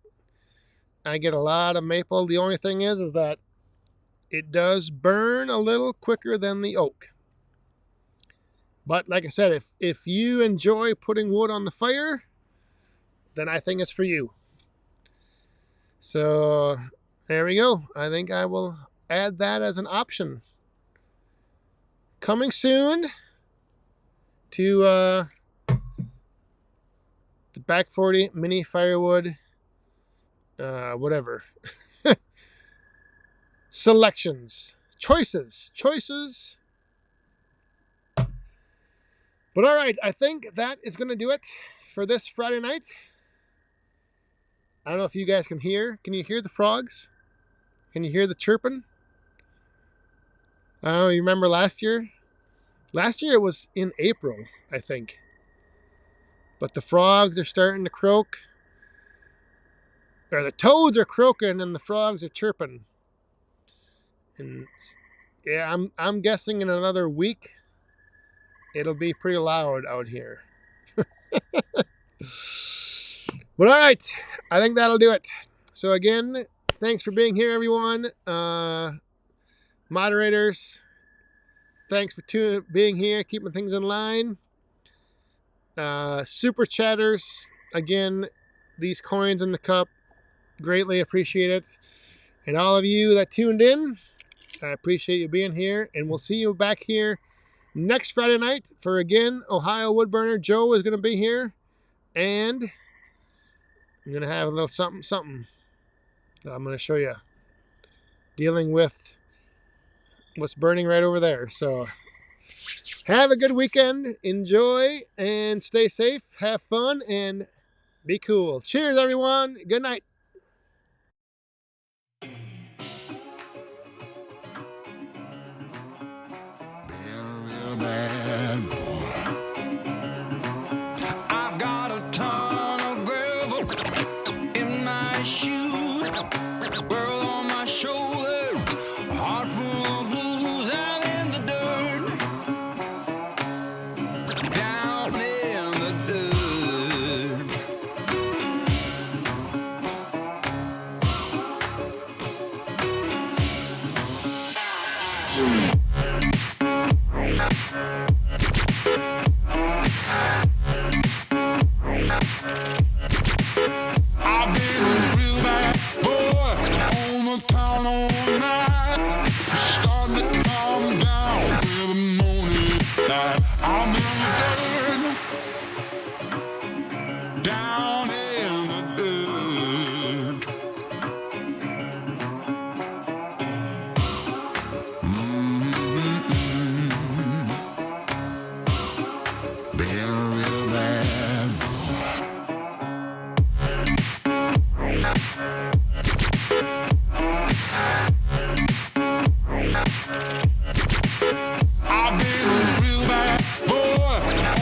I get a lot of maple. The only thing is that it does burn a little quicker than the oak. But like I said, if you enjoy putting wood on the fire, then I think it's for you. So there we go. I think I will add that as an option. Coming soon to the Back 40 Mini Firewood, whatever. Selections. Choices. But all right, I think that is going to do it for this Friday night. I don't know if you guys can hear. Can you hear the frogs? Can you hear the chirping? I don't know, you remember last year? Last year it was in April, I think. But the frogs are starting to croak. Or the toads are croaking and the frogs are chirping. And yeah, I'm guessing in another week it'll be pretty loud out here. But all right, I think that'll do it. So again, thanks for being here, everyone. Moderators, thanks for being here, keeping things in line. Super chatters, again, these coins in the cup, greatly appreciate it. And all of you that tuned in, I appreciate you being here. And we'll see you back here next Friday night for, again, Ohio Woodburner. Joe is going to be here. And I'm going to have a little something I'm going to show you, dealing with what's burning right over there. So have a good weekend. Enjoy and stay safe. Have fun and be cool. Cheers, everyone. Good night. Bad boy. I've got a ton of gravel in my shoes, world on my shoulder, a heart full of blues, and in the dirt, down in the dirt. I've been a real bad boy on the town all night. Starting to calm down with the morning light. I'm in the dirt, down in the dirt. Been a real bad boy. I've been a real bad boy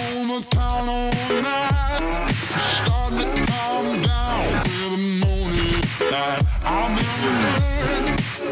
on the town all night. Starting to calm down with the morning light. I'm in the dirt,